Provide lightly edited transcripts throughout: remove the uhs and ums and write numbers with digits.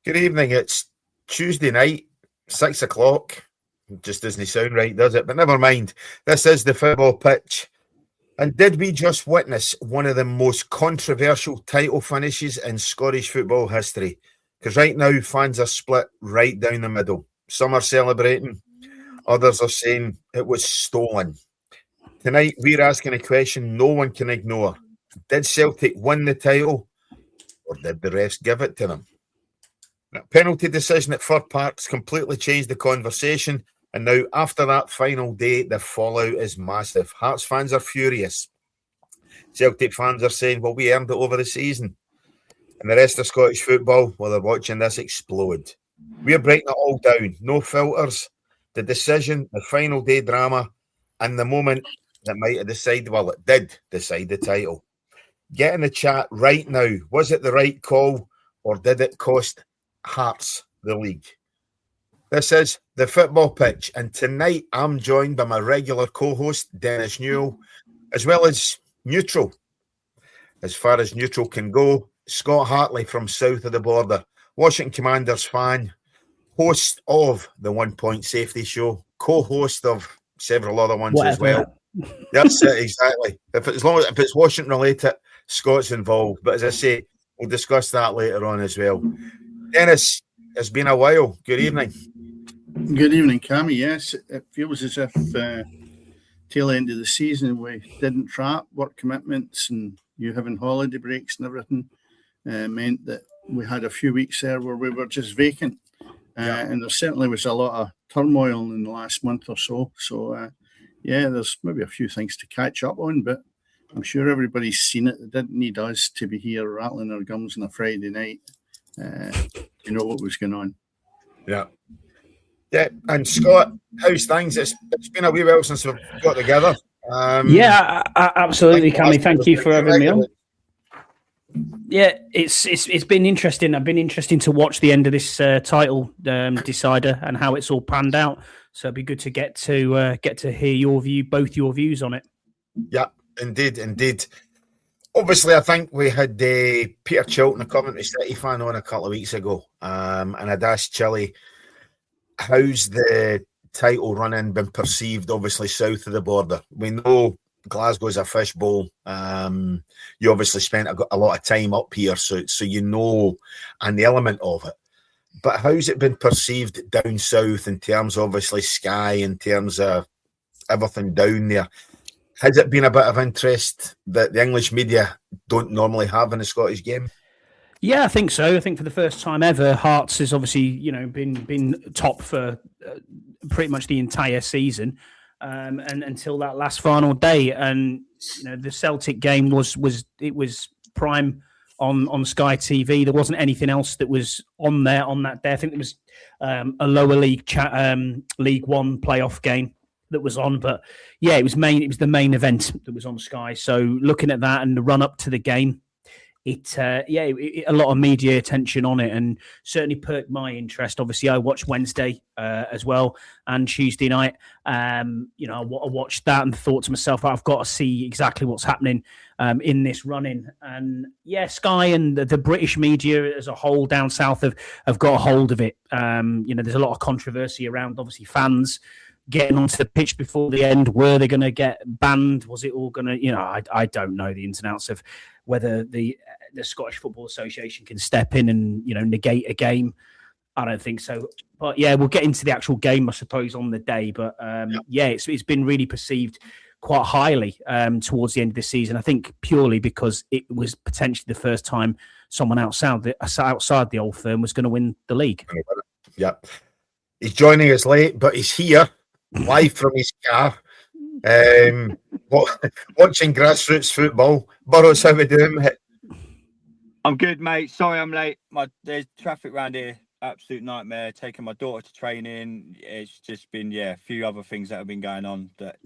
Good evening. It's Tuesday night, 6 o'clock. Just doesn't sound right, does it? But never mind. This is the Fitba Pitch. And did we just witness one of the most controversial title finishes in Scottish football history? Because right now, fans are split right down the middle. Some are celebrating, others are saying it was stolen. Tonight, we're asking a question no one can ignore. Did Celtic win the title, or did the refs give it to them? A penalty decision at Fir Park's completely changed the conversation, and now after that final day, the fallout is massive. Hearts fans are furious. Celtic fans are saying, well, we earned it over the season. And the rest of Scottish football, while they're watching this explode. We're breaking it all down. No filters. The decision, the final day drama, and the moment that might have decided, well, it did decide the title. Get in the chat right now. Was it the right call, or did it cost Hearts the league? This is the Fitba Pitch, and tonight I'm joined by my regular co-host Dennis Newell, as well as neutral, as far as neutral can go, Scott Hartley from south of the border, Washington Commanders fan, host of the 1 Point Safety Show, co-host of several other ones as well. That's it, exactly. If it's Washington related, Scott's involved. But as I say, we'll discuss that later on as well. Dennis, it's been a while. Good evening. Good evening, Cammy. Yes, it feels as if tail end of the season we didn't trap work commitments, and you having holiday breaks and everything meant that we had a few weeks there where we were just vacant. And there certainly was a lot of turmoil in the last month or so. So, there's maybe a few things to catch up on, but I'm sure everybody's seen it. They didn't need us to be here rattling our gums on a Friday night. You know what was going on. Yeah, and Scott, how's things? It's been a wee while since we've got together. Absolutely, Cammy. Thank you for having me on. Yeah, it's been interesting. I've been interesting to watch the end of this title decider and how it's all panned out. So it'd be good to get to hear both your views on it. Yeah, indeed. Obviously, I think we had Peter Chilton, a Coventry City fan, on a couple of weeks ago, and I'd asked Chilly, how's the title run-in been perceived, obviously, south of the border? We know Glasgow's a fishbowl. You obviously spent a lot of time up here, so you know and the element of it. But how's it been perceived down south in terms of, obviously, Sky, in terms of everything down there? Has it been a bit of interest that the English media don't normally have in a Scottish game? Yeah, I think so. I think for the first time ever, Hearts has obviously, been top for pretty much the entire season, and until that last final day. And the Celtic game was prime on Sky TV. There wasn't anything else that was on there on that day. I think there was a lower league League One playoff game that was on, but yeah, it was the main event that was on Sky. So looking at that and the run up to the game, a lot of media attention on it, and certainly perked my interest. Obviously, I watched Wednesday as well, and Tuesday night. I watched that and thought to myself, I've got to see exactly what's happening in this run-in. And yeah, Sky and the British media as a whole down south have got a hold of it. There's a lot of controversy around, obviously, fans getting onto the pitch before the end. Were they going to get banned? Was it all going to, I don't know the ins and outs of whether the Scottish Football Association can step in and, negate a game. I don't think so. But yeah, we'll get into the actual game, I suppose, on the day. But it's been really perceived quite highly towards the end of the season. I think purely because it was potentially the first time someone outside the old firm was going to win the league. Yeah. He's joining us late, but he's here. Live from his car, watching grassroots football. Burrows, how we doing, mate? I'm good, mate. Sorry I'm late. There's traffic around here. Absolute nightmare. Taking my daughter to training. It's just been, a few other things that have been going on. But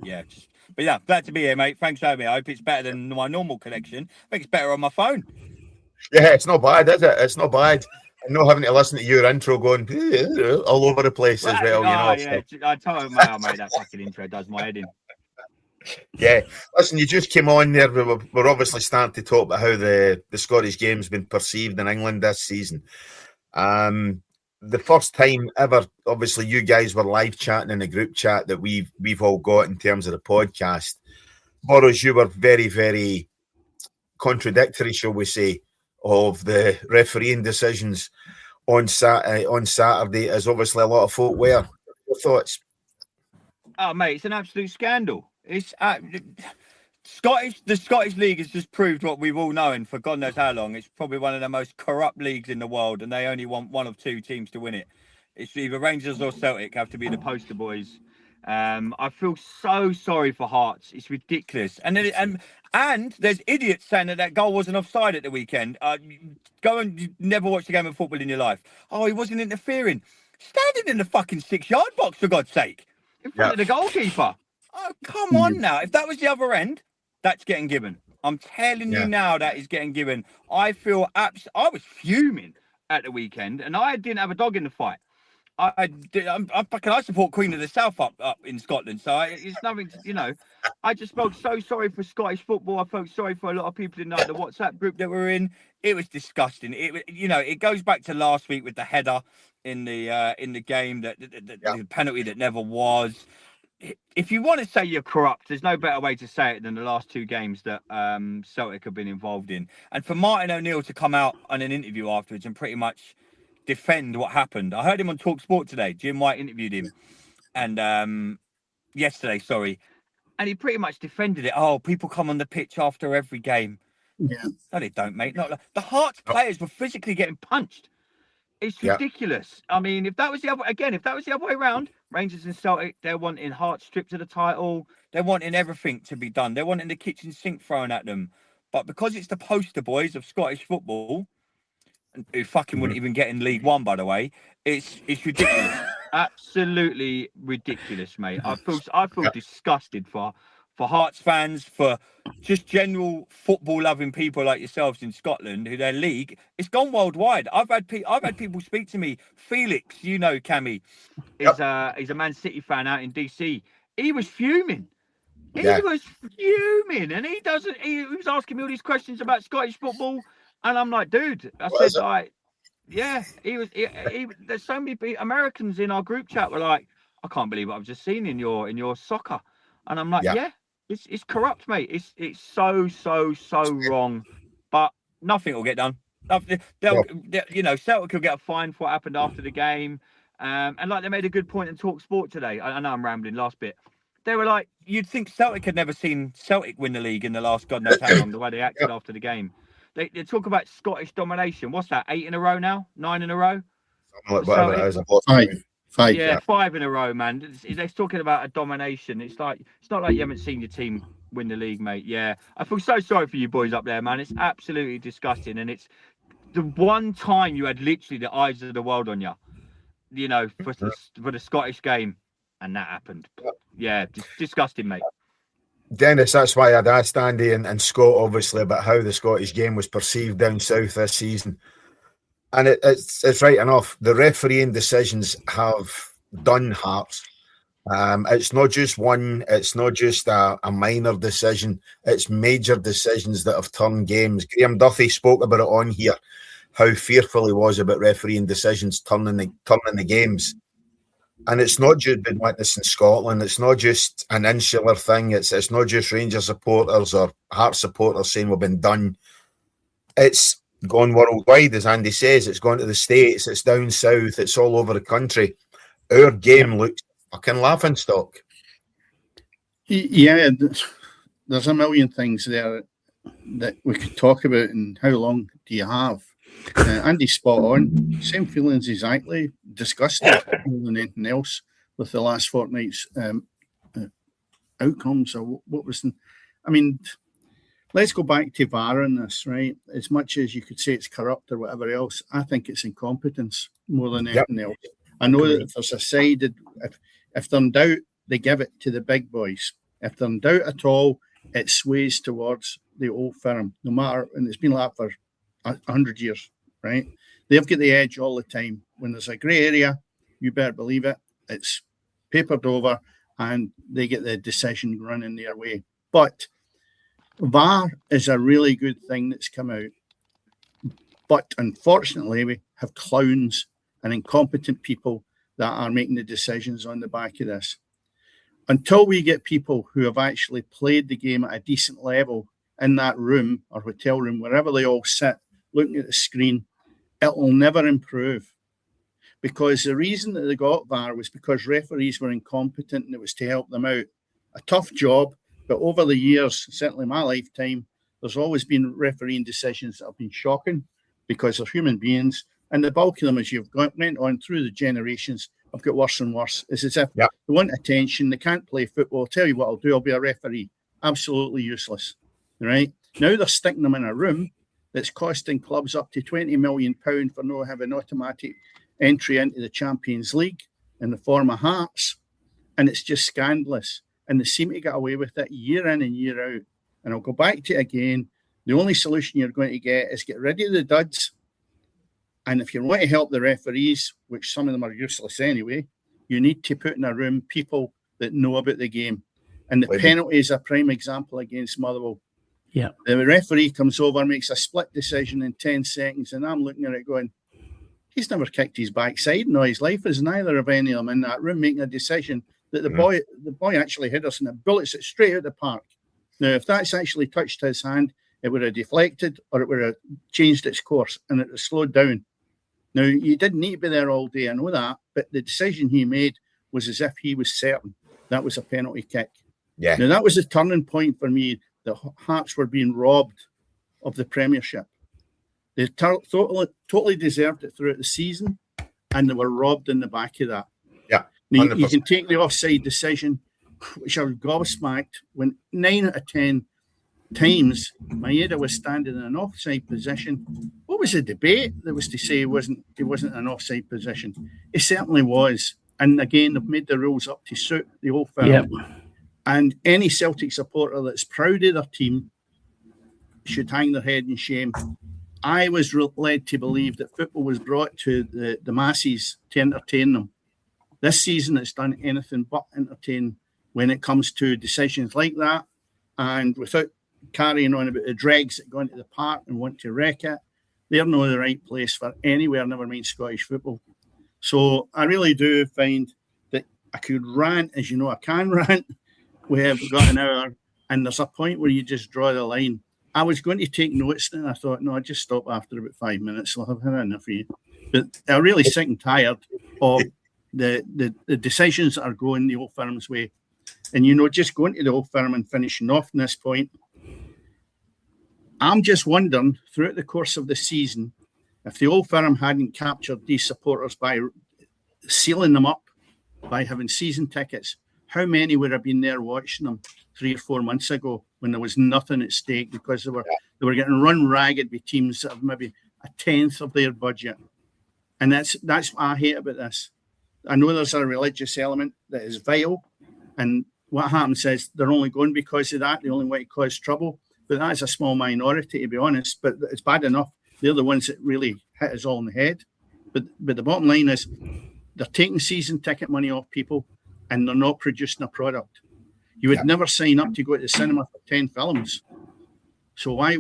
glad to be here, mate. Thanks for having me. I hope it's better than my normal connection. I think it's better on my phone. Yeah, it's not bad, is it? It's not bad. And not having to listen to your intro going all over the place as well, Yeah, I told him, mate, that fucking intro does my head in. Yeah. Listen, you just came on there. We're obviously starting to talk about how the Scottish game's been perceived in England this season. The first time ever, obviously, you guys were live chatting in a group chat that we've all got in terms of the podcast. Boris, you were very, very contradictory, shall we say, of the refereeing decisions on Saturday, as obviously a lot of folk were. Your thoughts? Oh, mate, it's an absolute scandal. It's the Scottish League has just proved what we've all known for God knows how long. It's probably one of the most corrupt leagues in the world, and they only want one of two teams to win it. It's either Rangers or Celtic have to be the poster boys. I feel so sorry for Hearts. It's ridiculous, and there's idiots saying that goal wasn't offside at the weekend. Go and you never watched a game of football in your life. Oh, he wasn't interfering. Standing in the fucking 6-yard box, for God's sake, in front of the goalkeeper. Oh, come on now. If that was the other end, that's getting given. I'm telling you now, that is getting given. I feel I was fuming at the weekend, and I didn't have a dog in the fight. I support Queen of the South up in Scotland, so it's nothing to, I just felt so sorry for Scottish football. I felt sorry for a lot of people in the WhatsApp group that we're in. It was disgusting. It goes back to last week with the header in the game, the penalty that never was. If you want to say you're corrupt, there's no better way to say it than the last two games that Celtic have been involved in. And for Martin O'Neill to come out on an interview afterwards and pretty much defend what happened. I heard him on Talk Sport today. Jim White interviewed him, and yesterday, and he pretty much defended it. Oh, people come on the pitch after every game. Yeah, no, they don't, mate. Not the Hearts players were physically getting punched. It's ridiculous. I mean, if that was the other way around, Rangers and Celtic, they're wanting Hearts stripped of the title. They're wanting everything to be done. They're wanting the kitchen sink thrown at them. But because it's the poster boys of Scottish football, who fucking wouldn't even get in League One, by the way, it's ridiculous. Absolutely ridiculous, mate. I feel disgusted for Hearts fans, for just general football loving people like yourselves in Scotland, who their league, it's gone worldwide. I've had people speak to me. Felix, Cammy, he's a Man City fan out in DC. He was fuming. He was fuming, and he was asking me all these questions about Scottish football, and I'm like, dude, there's so many Americans in our group chat were like, I can't believe what I've just seen in your soccer, and I'm like, it's corrupt, mate. It's so wrong, but nothing will get done. Celtic will get a fine for what happened after the game, and like they made a good point in Talk Sport today. I know I'm rambling. Last bit, they were like, you'd think Celtic had never seen Celtic win the league in the last God knows how long. The way they acted after the game. They talk about Scottish domination. What's that? 8 in a row now? 9 in a row? Whatever it is. Five. Yeah, 5 in a row, man. They're talking about a domination. It's not like you haven't seen your team win the league, mate. Yeah, I feel so sorry for you boys up there, man. It's absolutely disgusting, and it's the one time you had literally the eyes of the world on you, for the Scottish game, and that happened. Yeah, disgusting, mate. Dennis, that's why I'd asked Andy and Scott, obviously, about how the Scottish game was perceived down south this season. And it's right enough. The refereeing decisions have done Hearts. It's not just one. It's not just a minor decision. It's major decisions that have turned games. Graham Duffy spoke about it on here, how fearful he was about refereeing decisions turning the games. And it's not just been witnessed in Scotland. It's not just an insular thing. It's not just Rangers supporters or Hearts supporters saying we've been done. It's gone worldwide, as Andy says. It's gone to the States. It's down south. It's all over the country. Our game looks fucking laughingstock. Yeah, there's a million things there that we could talk about. And how long do you have? Andy's spot on. Same feelings exactly. Disgusted more than anything else with the last fortnight's outcomes. Or what was? Let's go back to VAR on this, right? As much as you could say it's corrupt or whatever else, I think it's incompetence more than anything else. I know that if there's a side, if they're in doubt, they give it to the big boys. If they're in doubt at all, it sways towards the old firm, no matter, and it's been like that for 100 years, right? They've got the edge all the time. When there's a grey area, you better believe it, it's papered over and they get the decision running their way. But VAR is a really good thing that's come out. But unfortunately, we have clowns and incompetent people that are making the decisions on the back of this. Until we get people who have actually played the game at a decent level in that room or hotel room, wherever they all sit, looking at the screen, it will never improve. Because the reason that they got VAR was because referees were incompetent and it was to help them out. A tough job, but over the years, certainly my lifetime, there's always been refereeing decisions that have been shocking because they're human beings. And the bulk of them, as you've went on through the generations, have got worse and worse. It's as if they want attention, they can't play football. I'll tell you what I'll do, I'll be a referee. Absolutely useless, right? Now they're sticking them in a room that's costing clubs up to £20 million for not having automatic entry into the Champions League in the form of Hearts. And it's just scandalous. And they seem to get away with it year in and year out. And I'll go back to it again. The only solution you're going to get is get rid of the duds. And if you want to help the referees, which some of them are useless anyway, you need to put in a room people that know about the game. And the penalty is a prime example against Motherwell. Yeah. The referee comes over, makes a split decision in 10 seconds, and I'm looking at it going, he's never kicked his backside in all his life, as neither of any of them in that room making a decision that the boy actually hit us and it bullets it straight out the park. Now, if that's actually touched his hand, it would have deflected or it would have changed its course and it would have slowed down. Now, you didn't need to be there all day, I know that, but the decision he made was as if he was certain that was a penalty kick. Yeah. Now, that was a turning point for me. The Hearts were being robbed of the Premiership. They totally deserved it throughout the season, and they were robbed in the back of that. Yeah, now, you can take the offside decision, which I was gobsmacked when 9 out of 10 times Maeda was standing in an offside position. What was the debate that was to say he wasn't in an offside position? He certainly was. And again, they've made the rules up to suit the old firm. Yep. And any Celtic supporter that's proud of their team should hang their head in shame. I was led to believe that football was brought to the masses to entertain them. This season, it's done anything but entertain when it comes to decisions like that. And without carrying on about the dregs that go into the park and want to wreck it, they're not the right place for anywhere, never mind Scottish football. So I really do find that I could rant, as you know, I can rant. We have got an hour, and there's a point where you just draw the line. I was going to take notes, and I thought, no, I'll just stop after about 5 minutes. I'll have had enough of you. But I'm really sick and tired of the decisions that are going the old firm's way. And, you know, just going to the old firm and finishing off on this point, I'm just wondering, throughout the course of the season, if the old firm hadn't captured these supporters by sealing them up, by having season tickets, how many would have been there watching them 3 or 4 months ago when there was nothing at stake because they were getting run ragged by teams that have maybe a tenth of their budget? And that's what I hate about this. I know there's a religious element that is vital, and what happens is they're only going because of that. They only want to cause trouble. But that's a small minority, to be honest. But it's bad enough. They're the ones that really hit us all in the head. But the bottom line is they're taking season ticket money off people and they're not producing a product. You would never sign up to go to the cinema for 10 films. So why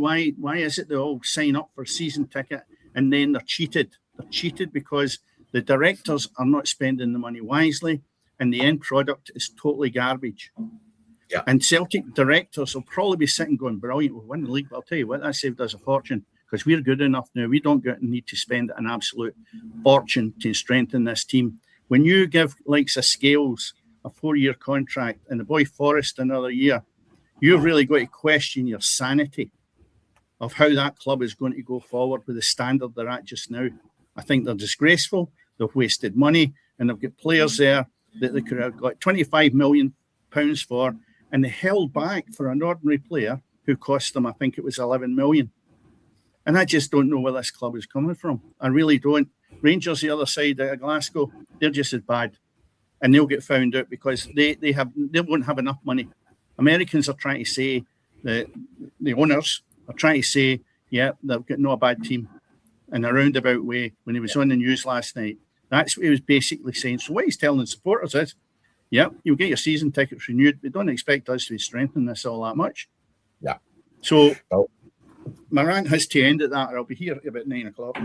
is it they all sign up for a season ticket and then they're cheated? They're cheated because the directors are not spending the money wisely and the end product is totally garbage. Yeah. And Celtic directors will probably be sitting going, brilliant, we'll win the league. But I'll tell you what, that saved us a fortune because we're good enough now. We don't need to spend an absolute fortune to strengthen this team. When you give likes of Scales a 4-year contract and the boy Forrest another year, you've really got to question your sanity of how that club is going to go forward with the standard they're at just now. I think they're disgraceful. They've wasted money and they've got players there that they could have got £25 million for, and they held back for an ordinary player who cost them, I think it was 11 million. And I just don't know where this club is coming from. I really don't. Rangers, the other side of Glasgow, they're just as bad. And they'll get found out because they won't have enough money. Americans are trying to say, the owners are trying to say, yeah, they've got not a bad team. In a roundabout way, when he was on the news last night, that's what he was basically saying. So what he's telling the supporters is, yeah, you'll get your season tickets renewed. They don't expect us to strengthen this all that much. Yeah. So my rant has to end at that, or I'll be here at about 9 o'clock.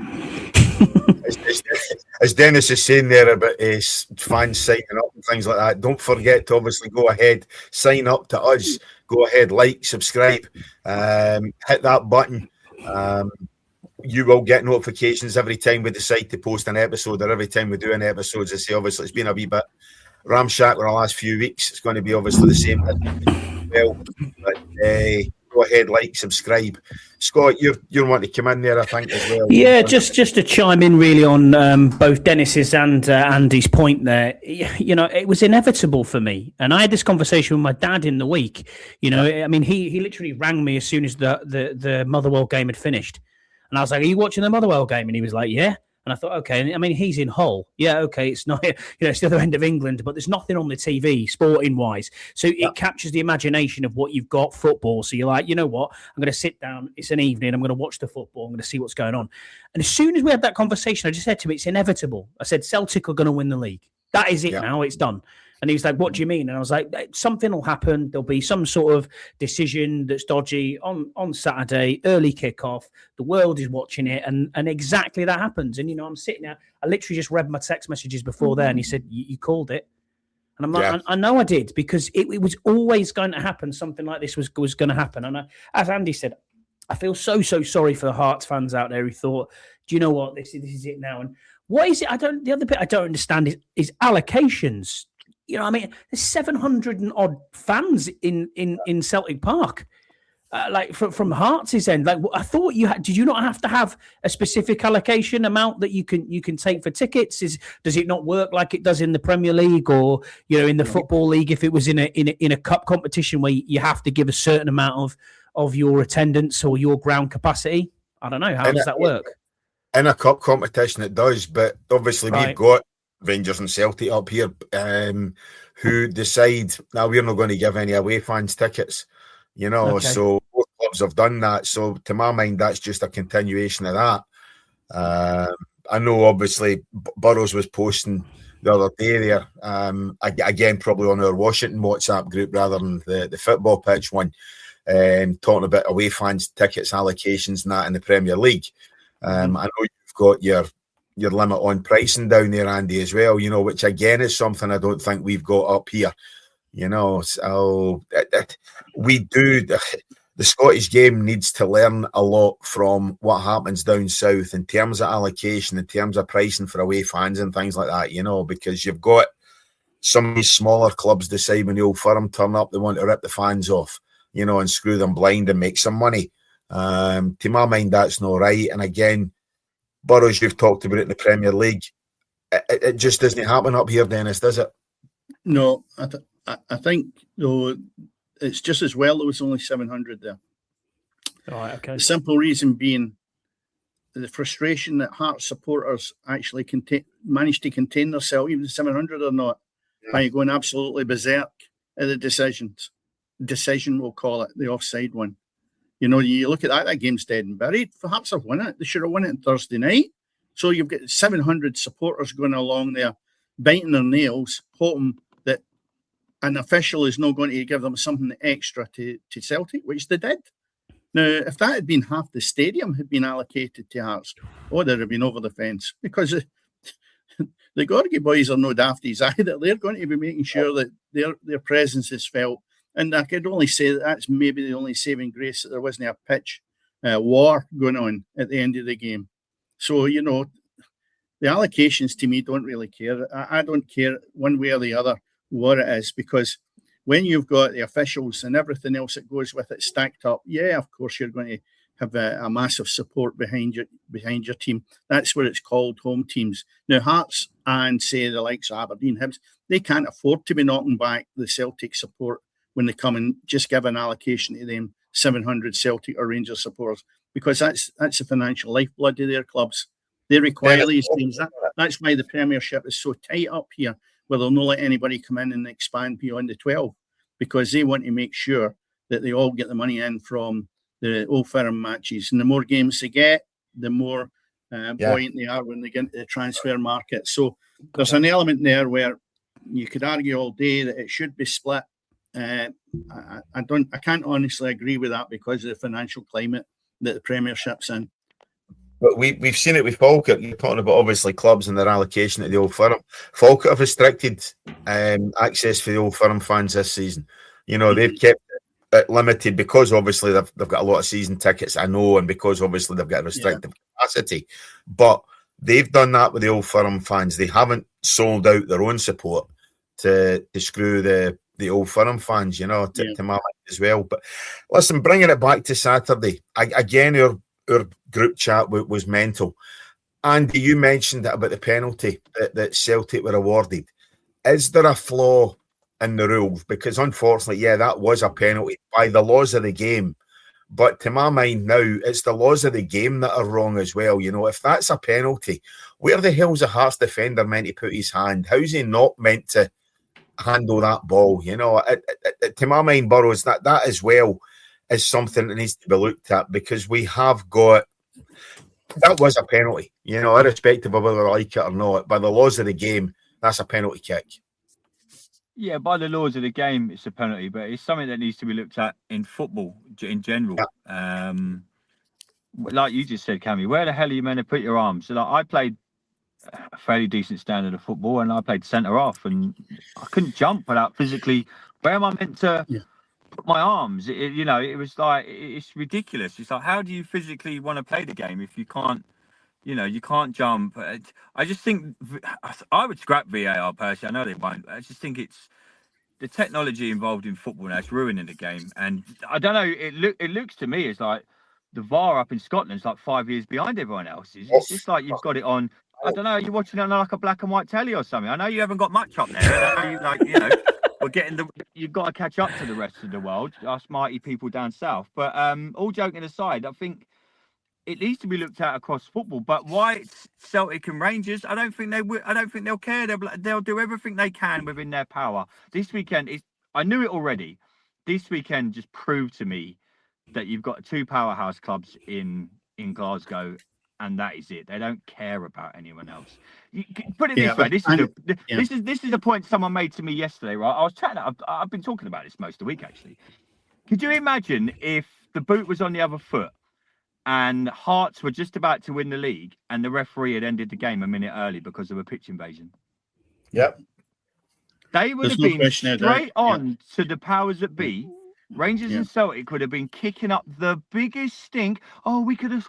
As Dennis is saying there about his fans signing up and things like that, don't forget to obviously go ahead, sign up to us. Go ahead, like, subscribe, hit that button. You will get notifications every time we decide to post an episode, or every time we do an episode. As I say, obviously, it's been a wee bit ramshackle in the last few weeks. It's going to be obviously the same as well. But go ahead, like, subscribe. Scott, you're wanting to come in there, I think, as well. Yeah, just to chime in really on both Dennis's and Andy's point there. You know, it was inevitable for me, and I had this conversation with my dad in the week. You know, I mean, he literally rang me as soon as the Motherwell game had finished, and I was like, "Are you watching the Motherwell game?" And he was like, "Yeah." And I thought, okay, I mean, he's in Hull. Yeah, okay, it's not, it's the other end of England, but there's nothing on the TV, sporting-wise. So it captures the imagination of what you've got, football. So you're like, you know what? I'm going to sit down. It's an evening. I'm going to watch the football. I'm going to see what's going on. And as soon as we had that conversation, I just said to him, it's inevitable. I said, Celtic are going to win the league. That is it now. It's done. And he was like, what do you mean? And I was like, something will happen. There'll be some sort of decision that's dodgy on Saturday, early kickoff. The world is watching it. And exactly that happens. And, I'm sitting there. I literally just read my text messages before there. And he said, you called it. And I'm like, I know I did, because it was always going to happen. Something like this was going to happen. And as Andy said, I feel so sorry for the Hearts fans out there who thought, do you know what? This is it now. And what is it? The other bit I don't understand is allocations. I mean, there's 700 and odd fans in Celtic Park. From Hearts' end, I thought did you not have to have a specific allocation amount that you can take for tickets? Does it not work like it does in the Premier League or in the Football League? If it was in a cup competition where you have to give a certain amount of your attendance or your ground capacity, I don't know, how does that work? In a cup competition, it does, but obviously we've got Rangers and Celtic up here who decide, now we're not going to give any away fans tickets, so both clubs have done that. So to my mind, that's just a continuation of that. I know obviously Burrows was posting the other day there, again probably on our Washington WhatsApp group rather than the Fitba Pitch one, talking about away fans tickets allocations and that in the Premier League. I know you've got your limit on pricing down there, Andy, as well, which again is something I don't think we've got up here, so we do. The Scottish game needs to learn a lot from what happens down south in terms of allocation, in terms of pricing for away fans and things like that, because you've got some of these smaller clubs decide when the Old Firm turn up, they want to rip the fans off, and screw them blind and make some money. To my mind, that's not right. And again, Burrows, you've talked about it in the Premier League. It just doesn't happen up here, Dennis, does it? No, I think, though, it's just as well there was only 700 there. All right, okay. The simple reason being the frustration that Hearts supporters actually managed to contain themselves, even 700 or not, by going absolutely berserk at the decision, we'll call it, the offside one. You look at that game's dead and buried. For Hearts have won it. They should have won it on Thursday night. So you've got 700 supporters going along there, biting their nails, hoping that an official is not going to give them something extra to Celtic, which they did. Now, if that had been half the stadium had been allocated to Hearts, they'd have been over the fence. Because the Gorgie boys are no dafties either. They're going to be making sure that their presence is felt. And I could only say that's maybe the only saving grace that there wasn't a pitch war going on at the end of the game. So, the allocations to me don't really care. I don't care one way or the other what it is, because when you've got the officials and everything else that goes with it stacked up, of course you're going to have a massive support behind your team. That's what it's called, home teams. Now, Hearts and, say, the likes of Aberdeen, Hibs, they can't afford to be knocking back the Celtic support when they come and just give an allocation to them 700 Celtic or Rangers supporters, because that's the financial lifeblood of their clubs. They require these teams. That's why the Premiership is so tight up here, where they'll not let anybody come in and expand beyond the 12, because they want to make sure that they all get the money in from the Old Firm matches. And the more games they get, the more buoyant they are when they get into the transfer market. So there's an element there where you could argue all day that it should be split. I can't honestly agree with that because of the financial climate that the Premiership's in. But we've seen it with Falkirk. You're talking about obviously clubs and their allocation at the Old Firm. Falkirk have restricted access for the Old Firm fans this season. You know, they've kept it limited because obviously they've got a lot of season tickets, I know, and because obviously they've got a restricted capacity. But they've done that with the Old Firm fans. They haven't sold out their own support to screw the Old Firm fans, you know, to my mind as well. But listen, bringing it back to Saturday, again, our group chat was mental. Andy, you mentioned it about the penalty that Celtic were awarded. Is there a flaw in the rules? Because unfortunately, that was a penalty by the laws of the game. But to my mind now, it's the laws of the game that are wrong as well. You know, if that's a penalty, where the hell's a Hearts defender meant to put his hand? How's he not meant to handle that ball? You know, to my mind, Burrows, that as well is something that needs to be looked at, because we have got, that was a penalty, you know, irrespective of whether I like it or not. By the laws of the game, that's a penalty kick. Yeah, by the laws of the game, it's a penalty, but it's something that needs to be looked at in football in general. Yeah. Like you just said, Cammy, where the hell are you meant to put your arms? So, like, I played a fairly decent standard of football, and I played centre off, and I couldn't jump without physically. Where am I meant to put my arms? It was like, it's ridiculous. It's like, how do you physically want to play the game if you can't? You know, you can't jump. I just think I would scrap VAR personally. I know they won't. I just think it's the technology involved in football now. It's ruining the game, and I don't know. It looks to me as like the VAR up in Scotland is like 5 years behind everyone else. It's just like you've got it on. I don't know. You're watching it on like a black and white telly or something. I know you haven't got much up there. We're getting you've got to catch up to the rest of the world, us mighty people down south. But all joking aside, I think it needs to be looked at across football. But why it's Celtic and Rangers, I don't think they will. I don't think they'll care. They'll do everything they can within their power. This weekend I knew it already. This weekend just proved to me that you've got two powerhouse clubs in Glasgow, and that is it. They don't care about anyone else. Put it this way. This is a point someone made to me yesterday. Right, I was chatting. I've been talking about this most of the week actually. Could you imagine if the boot was on the other foot and Hearts were just about to win the league and the referee had ended the game a minute early because of a pitch invasion? Yep. They would have been straight on to the powers that be. Rangers and Celtic would have been kicking up the biggest stink. Oh, we could have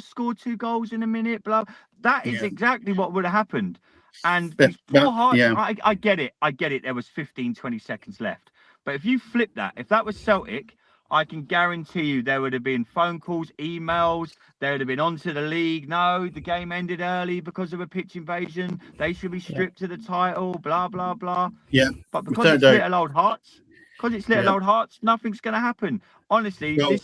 scored 2 goals in a minute. Blah. That is exactly what would have happened. And these poor Hearts, I get it. There was 15, 20 seconds left. But if you flip that, if that was Celtic, I can guarantee you there would have been phone calls, emails. There would have been onto the league. No, the game ended early because of a pitch invasion. They should be stripped to the title. Blah blah blah. Yeah, but because it's little old Hearts, old Hearts, nothing's going to happen. Honestly, you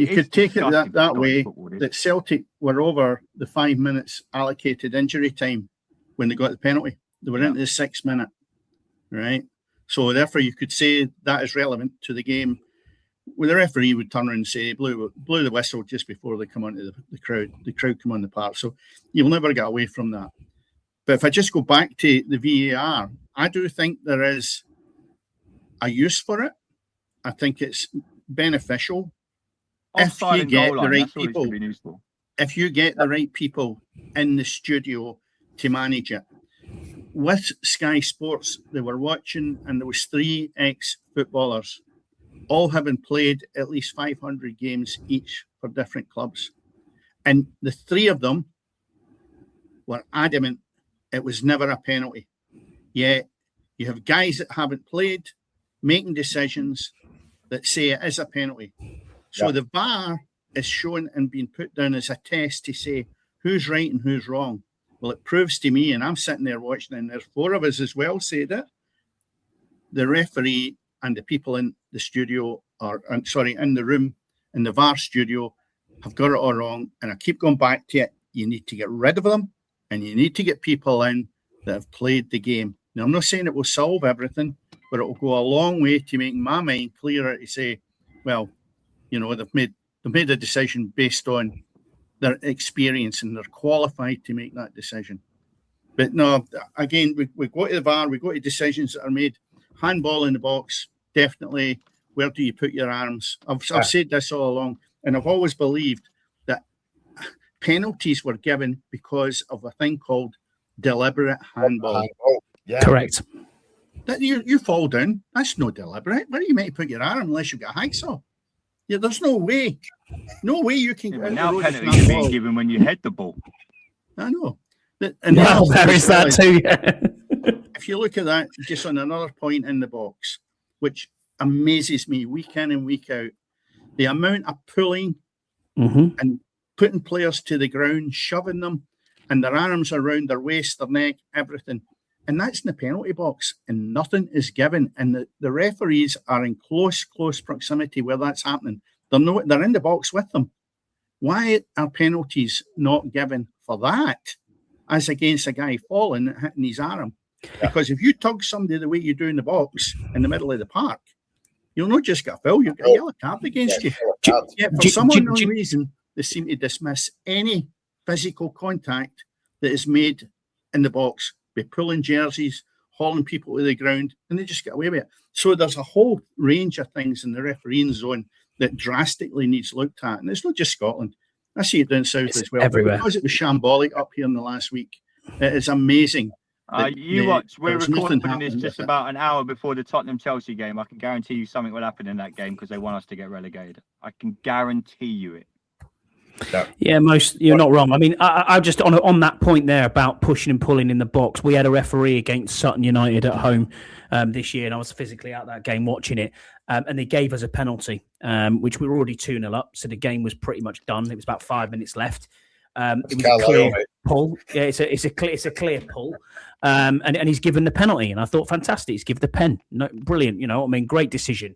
could take it that way. That Celtic were over the 5 minutes allocated injury time when they got the penalty. They were into the 6th minute, right? So therefore, you could say that is relevant to the game. Well, the referee would turn around and say, blew the whistle just before they come onto the crowd. The crowd come on the park. So you'll never get away from that. But if I just go back to the VAR, I do think there is a use for it. I think it's beneficial if you get the right people. If you get the right people in the studio to manage it. With Sky Sports, they were watching, and there was 3 ex-footballers, all having played at least 500 games each for different clubs. And the 3 of them were adamant it was never a penalty. Yet you have guys that haven't played making decisions that say it is a penalty. So the VAR is shown and being put down as a test to say who's right and who's wrong. Well, it proves to me, and I'm sitting there watching, and there's 4 of us as well said it. The referee and the people in the studio, in the room, in the VAR studio, have got it all wrong. And I keep going back to it. You need to get rid of them, and you need to get people in that have played the game. Now, I'm not saying it will solve everything, but it will go a long way to making my mind clearer to say, well, you know, they've made a decision based on their experience, and they're qualified to make that decision. But no, again, we go to the VAR, we go to decisions that are made. Handball in the box, definitely. Where do you put your arms? I've said this all along. And I've always believed that penalties were given because of a thing called deliberate handball. Yeah. Correct. That you fall down, that's no deliberate. Where are you meant to put your arm unless you've got a hacksaw? Yeah, there's no way you can Yeah, go but out now the road penalties and are snap being ball. given when you head the ball. I know. And Well, there is that too. Yeah. if you look at that, just on another point in the box, which amazes me week in and week out, the amount of pulling Mm-hmm. and putting players to the ground, shoving them, and their arms around their waist, their neck, everything. And that's in the penalty box, and nothing is given. And the referees are in close proximity where that's happening. They're in the box with them. Why are penalties not given for that, as against a guy falling and hitting his arm? Yeah. Because if you tug somebody the way you do in the box in the middle of the park, you'll not just get a foul, you'll get a yellow card against you. Yet for some unknown reason, they seem to dismiss any physical contact that is made in the box by pulling jerseys, hauling people to the ground, and they just get away with it. So there's a whole range of things in the refereeing zone that drastically needs looked at. And it's not just Scotland. I see it down south It's as well. everywhere. Because it was shambolic up here in the last week, it is amazing. You watch, we're there's nothing recording this happening just with it. about an hour before the Tottenham-Chelsea game. I can guarantee you something will happen in that game because they want us to get relegated. I can guarantee you it. Yeah, you're not wrong. I mean, I just on that point there about pushing and pulling in the box. We had a referee against Sutton United at home this year, and I was physically at that game watching it, and they gave us a penalty, which we were already 2-0 up, so the game was pretty much done. It was about 5 minutes left. It was a clear pull. Yeah, it's a clear pull, and he's given the penalty, and I thought fantastic. He's given the pen, no, brilliant. You know, I mean, great decision.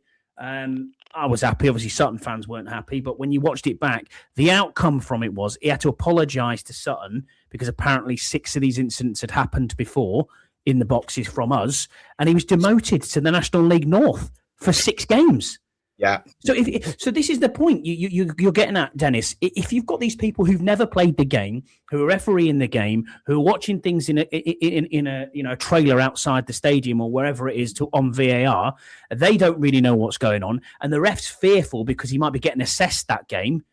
I was happy. Obviously, Sutton fans weren't happy, but when you watched it back, the outcome from it was he had to apologise to Sutton because apparently 6 of these incidents had happened before in the boxes from us, and he was demoted to the National League North for 6 games. Yeah. So this is the point you're getting at, Dennis. If you've got these people who've never played the game, who are refereeing the game, who are watching things in a trailer outside the stadium or wherever it is on VAR, they don't really know what's going on, and the ref's fearful because he might be getting assessed that game,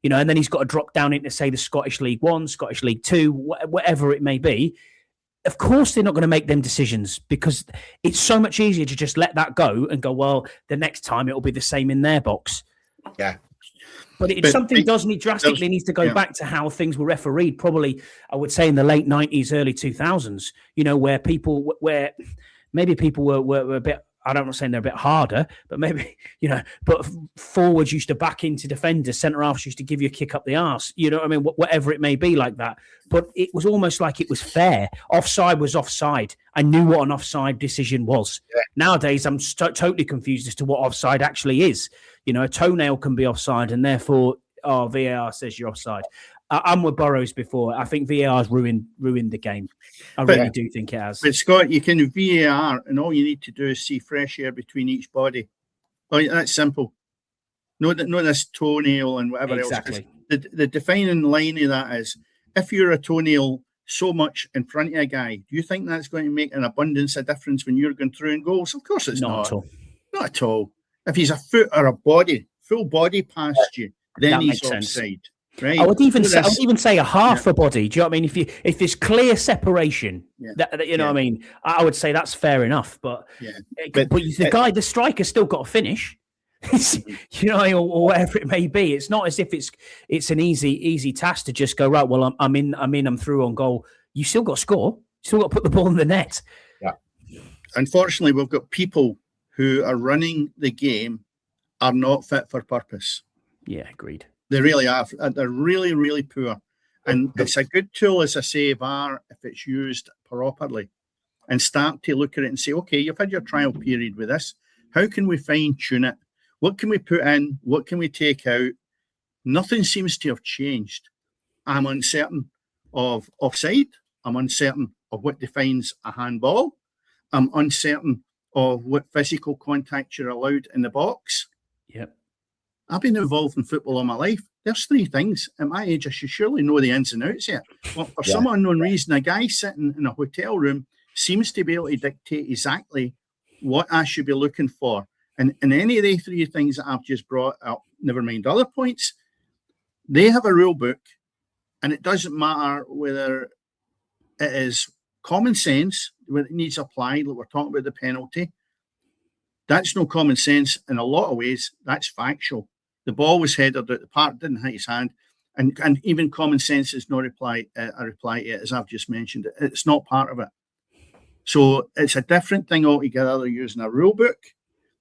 you know, and then he's got to drop down into say the Scottish League 1, Scottish League 2, whatever it may be. Of course, they're not going to make them decisions because it's so much easier to just let that go and go, well, the next time it'll be the same in their box. Yeah. But something drastically needs to go back to how things were refereed, probably, I would say, in the late 90s, early 2000s, you know, where maybe people were a bit, I don't want to say they're a bit harder, but maybe, you know, but forwards used to back into defenders, centre halves used to give you a kick up the arse, you know what I mean? Whatever it may be like that. But it was almost like it was fair. Offside was offside. I knew what an offside decision was. Yeah. Nowadays, I'm totally confused as to what offside actually is. You know, a toenail can be offside and therefore, VAR says you're offside. I'm with Burrows before. I think VAR's ruined the game. I really do think it has. But Scott, you can VAR, and all you need to do is see fresh air between each body. Oh, that's simple. No, this toenail and whatever else. The defining line of that is, if you're a toenail so much in front of a guy, do you think that's going to make an abundance of difference when you're going through in goals? Of course it's not. At all. Not at all. If he's a foot or a body, full body past you, then that he's offside. Right. I would even say a half a body. Do you know what I mean? If there's clear separation, that you know what I mean, I would say that's fair enough. But the striker's still got to finish. You know, or whatever it may be. It's not as if it's an easy task to just go right. Well, I'm through on goal. You still got to score. You still got to put the ball in the net. Yeah. Unfortunately, we've got people who are running the game are not fit for purpose. Yeah, agreed. They really are. They're really, really poor. And it's a good tool, as I say, VAR, if it's used properly, and start to look at it and say, okay, you've had your trial period with this. How can we fine tune it? What can we put in? What can we take out? Nothing seems to have changed. I'm uncertain of offside. I'm uncertain of what defines a handball. I'm uncertain of what physical contact you're allowed in the box. Yep. I've been involved in football all my life. There's 3 things. At my age, I should surely know the ins and outs here. Well, for some unknown reason, a guy sitting in a hotel room seems to be able to dictate exactly what I should be looking for. And any of the 3 things that I've just brought up, never mind other points, They have a rule book, and it doesn't matter whether it is common sense, when it needs applied, like we're talking about the penalty. That's no common sense. In a lot of ways, that's factual. The ball was headed out the park, didn't hit his hand, and even common sense is not a reply to it, as I've just mentioned. It's not part of it. So it's a different thing altogether. They're using a rule book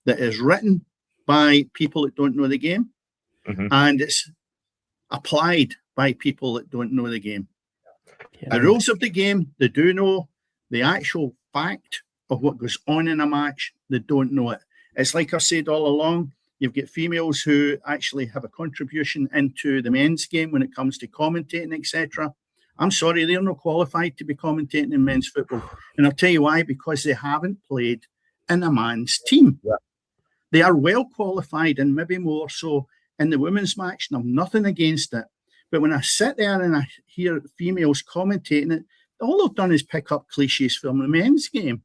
that is written by people that don't know the game, and it's applied by people that don't know the game. Yeah. The rules of the game, they do know. The actual fact of what goes on in a match, they don't know it. It's like I said all along, you've got females who actually have a contribution into the men's game when it comes to commentating, etc. I'm sorry, they're not qualified to be commentating in men's football. And I'll tell you why, because they haven't played in a man's team. Yeah. They are well qualified, and maybe more so in the women's match, and I've nothing against it. But when I sit there and I hear females commentating it, all they've done is pick up cliches from the men's game.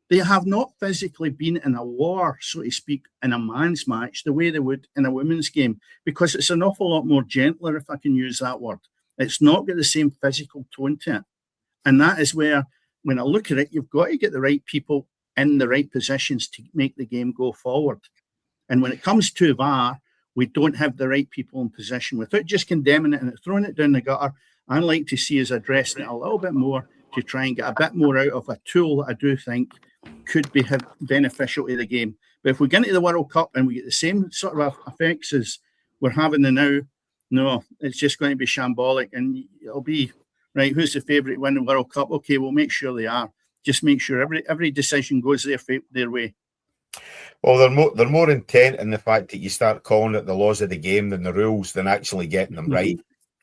They have not physically been in a war, so to speak, in a man's match the way they would in a women's game, because it's an awful lot more gentler, if I can use that word. It's not got the same physical tone to it. And that is where, when I look at it, you've got to get the right people in the right positions to make the game go forward. And when it comes to VAR, we don't have the right people in position. Without just condemning it and throwing it down the gutter, I'd like to see us addressing it a little bit more to try and get a bit more out of a tool that I do think could be beneficial to the game. But if we get into the World Cup and we get the same sort of effects as we're having now, no, it's just going to be shambolic, and it'll be, right, who's the favourite to win the World Cup? Okay, we'll make sure they are. Just make sure every decision goes their way. Well, they're more intent in the fact that you start calling it the laws of the game than the rules, than actually getting them right.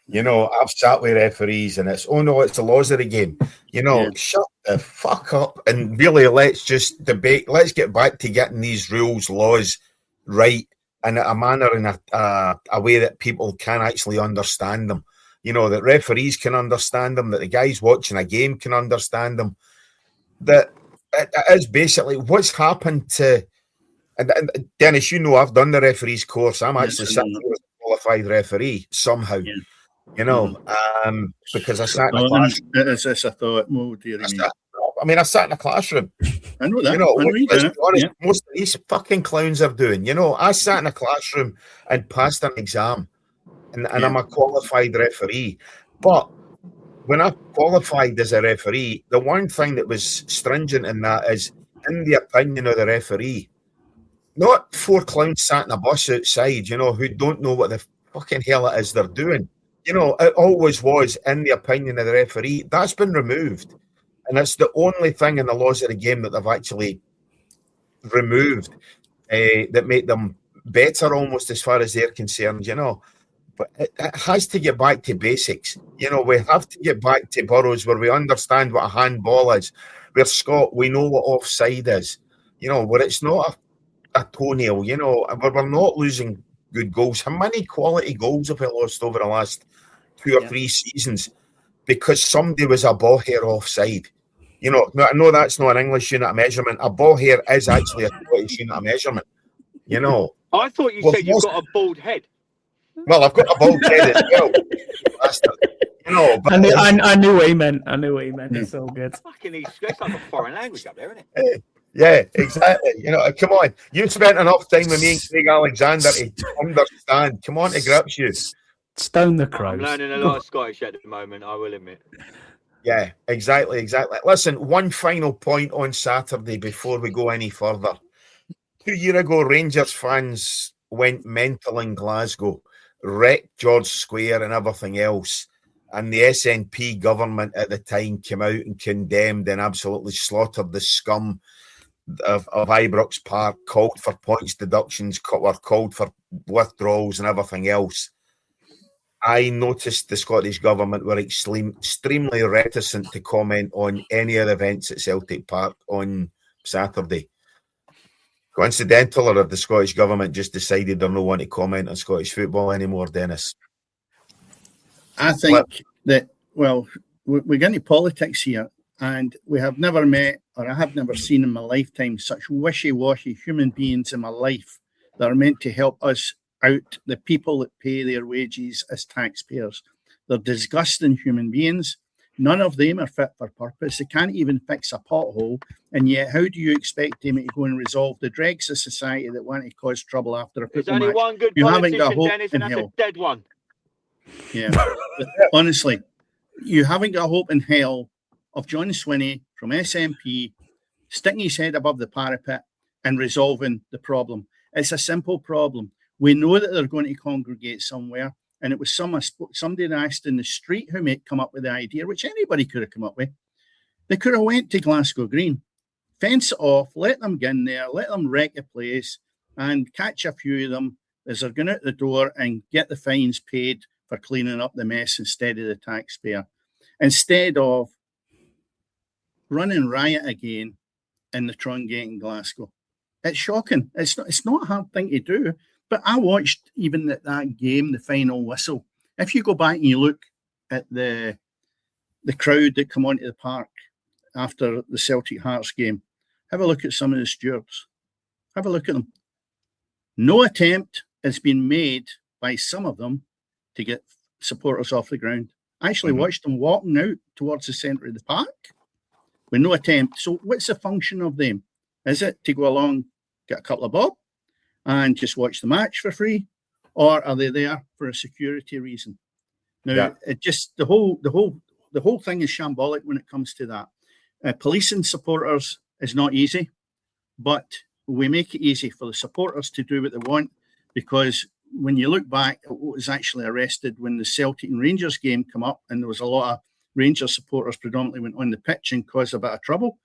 You know, I've sat with referees and it's, oh no, it's the laws of the game. You know, shut the fuck up and really let's just debate. Let's get back to getting these rules, laws right in a manner, in a way that people can actually understand them. You know, that referees can understand them, that the guys watching a game can understand them. That it is basically what's happened to, and Dennis, you know, I've done the referees course. I'm actually sitting here as a qualified referee somehow. Yeah. You know, because I sat in a classroom. Is this a thought? I sat in a classroom. I know that. You know, let's be honest, most of these fucking clowns are doing. You know, I sat in a classroom and passed an exam, and I'm a qualified referee. But when I qualified as a referee, the one thing that was stringent in that is, in the opinion of the referee, not four clowns sat in a bus outside, you know, who don't know what the fucking hell it is they're doing. You know, it always was, in the opinion of the referee. That's been removed. And it's the only thing in the laws of the game that they've actually removed that make them better almost as far as they're concerned, you know. But it has to get back to basics. You know, we have to get back to boroughs where we understand what a handball is, where, Scott, we know what offside is, you know, where it's not a toenail, you know, where we're not losing good goals. How many quality goals have we lost over the last 2 or 3 seasons because somebody was a ball hair offside? You know, I know that's not an English unit of measurement. A ball hair is actually a Scottish unit of measurement. You know, I thought you said you've got a bald head. Well, I've got a bald head as well. You know, but I knew what he meant. It's all good. Fucking it's like a foreign language up there, isn't it? Yeah, exactly. You know, come on. You've spent enough time with me and Craig Alexander to understand. Come on to grips, you. Stone the crows. I'm learning a lot of Scottish at the moment, I will admit. Yeah, exactly. Listen, one final point on Saturday before we go any further. 2 years ago, Rangers fans went mental in Glasgow, wrecked George Square and everything else. And the SNP government at the time came out and condemned and absolutely slaughtered the scum of Ibrox Park, called for points deductions, were called for withdrawals and everything else. I noticed the Scottish government were extremely reticent to comment on any of the events at Celtic Park on Saturday. Coincidental, or have the Scottish government just decided they're not want to comment on Scottish football anymore, Dennis? I think that, well, we're getting to politics here, and we have never met, or I have never seen in my lifetime, such wishy-washy human beings in my life that are meant to help us out the people that pay their wages as taxpayers. They're disgusting human beings. None of them are fit for purpose. They can't even fix a pothole. And yet, how do you expect them to go and resolve the dregs of society that want to cause trouble after a There's football only match? one good You haven't got politician, hope Dennis, in and that's hell. a dead one. Yeah, honestly, you haven't got hope in hell of John Swinney from SNP sticking his head above the parapet and resolving the problem. It's a simple problem. We know that they're going to congregate somewhere, and it was somebody that asked in the street who may come up with the idea, which anybody could have come up with. They could have went to Glasgow Green, fence it off, let them get in there, let them wreck the place, and catch a few of them as they're going out the door and get the fines paid for cleaning up the mess instead of the taxpayer, instead of running riot again in the Trongate in Glasgow. It's shocking. It's not a hard thing to do. But I watched even that game, the final whistle. If you go back and you look at the crowd that come onto the park after the Celtic Hearts game, have a look at some of the stewards. Have a look at them. No attempt has been made by some of them to get supporters off the ground. I actually watched them walking out towards the centre of the park with no attempt. So what's the function of them? Is it to go along, get a couple of bob, and just watch the match for free, or are they there for a security reason? Now, it just the whole thing is shambolic when it comes to that. Policing supporters is not easy, but we make it easy for the supporters to do what they want, because when you look back at what was actually arrested when the Celtic and Rangers game come up, and there was a lot of Rangers supporters predominantly went on the pitch and caused a bit of trouble,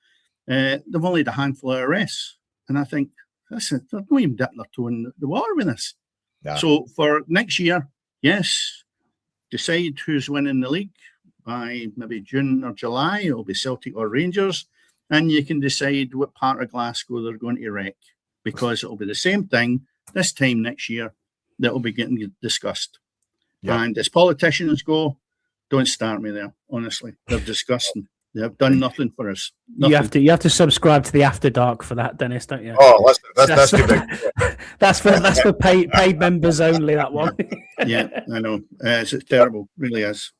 they've only had a handful of arrests. And I think, listen, they're not even dipping their toe in the water with this. Yeah. So for next year, yes, decide who's winning the league by maybe June or July. It'll be Celtic or Rangers. And you can decide what part of Glasgow they're going to wreck, because it'll be the same thing this time next year that will be getting discussed. Yeah. And as politicians go, don't start me there, honestly. They're disgusting. They have done nothing for us. Nothing. You have to subscribe to the After Dark for that, Dennis, don't you? Oh, that's too big. That's for paid members only. That one. Yeah, I know. It's terrible, really is.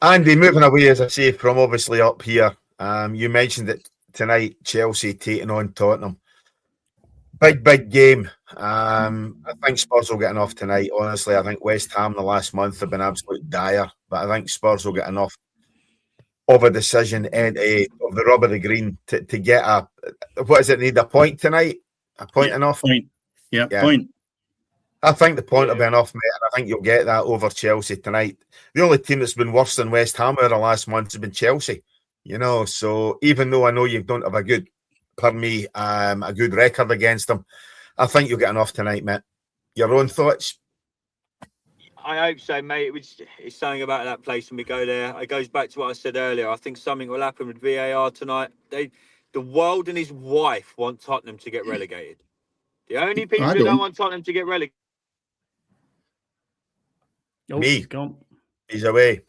Andy, moving away, as I say, from obviously up here. You mentioned it tonight. Chelsea taking on Tottenham. Big game. I think Spurs will get enough tonight. Honestly, I think West Ham the last month have been absolute dire, but I think Spurs will get enough of a decision and of the rub of the green to get what does it need? A point tonight? A point enough? Point. Yeah, point. I think the point will be enough, mate, and I think you'll get that over Chelsea tonight. The only team that's been worse than West Ham over the last month has been Chelsea. So even though I know you don't have a good record against them, I think you'll get enough tonight, mate. Your own thoughts? I hope so, mate. It's something about that place when we go there. It goes back to what I said earlier. I think something will happen with VAR tonight. The world and his wife want Tottenham to get relegated. The only people who don't want Tottenham to get relegated. Oh, me. He's away.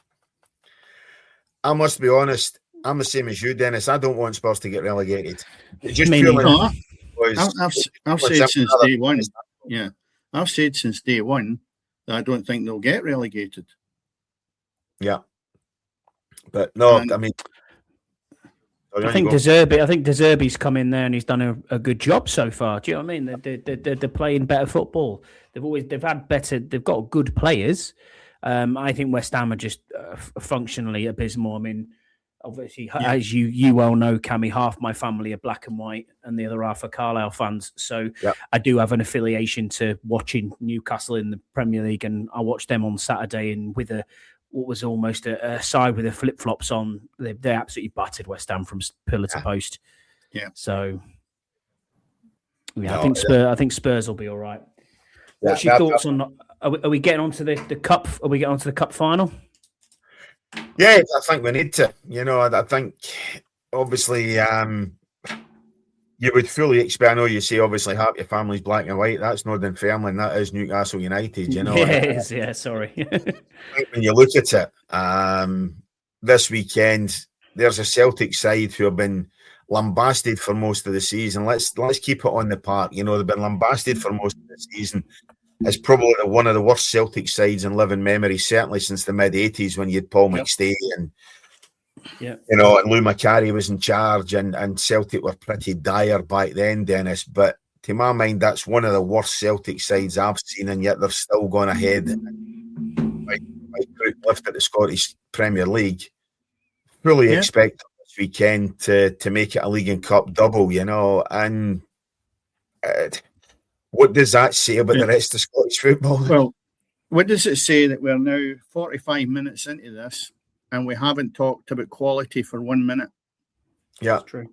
I must be honest. I'm the same as you, Dennis. I don't want Spurs to get relegated. Just I've said since day one. Yeah, I've said since day one that I don't think they'll get relegated. Yeah, but no, I mean, I think De Zerbi's come in there and he's done a good job so far. Do you know what I mean? They're playing better football. They've got good players. I think West Ham are just functionally abysmal. I mean, obviously, as you well know, Cammy, half my family are black and white and the other half are Carlisle fans. So I do have an affiliation to watching Newcastle in the Premier League, and I watched them on Saturday, and with what was almost a side with the flip-flops on, they absolutely battered West Ham from pillar to post. Yeah. So, I think Spurs will be all right. What's your thoughts on? Are we getting onto the cup? Are we getting onto the cup final? Yeah, I think we need to. I think obviously you would fully expect. I know you say obviously half your family's black and white. That's Northern Family, and that is Newcastle United. Yeah, it is. Yeah, sorry. I think when you look at it, this weekend there's a Celtic side who have been lambasted for most of the season. Let's keep it on the park. They've been lambasted for most of the season. is probably one of the worst Celtic sides in living memory, certainly since the mid-80s when you had Paul McStay and and Lou Macari was in charge, and Celtic were pretty dire back then, Dennis. But to my mind, that's one of the worst Celtic sides I've seen, and yet they've still gone ahead by group lift at the Scottish Premier League. Fully expect this weekend to make it a League and Cup double, and what does that say about the rest of Scottish football? Well, what does it say that we're now 45 minutes into this and we haven't talked about quality for 1 minute? Yeah, that's true.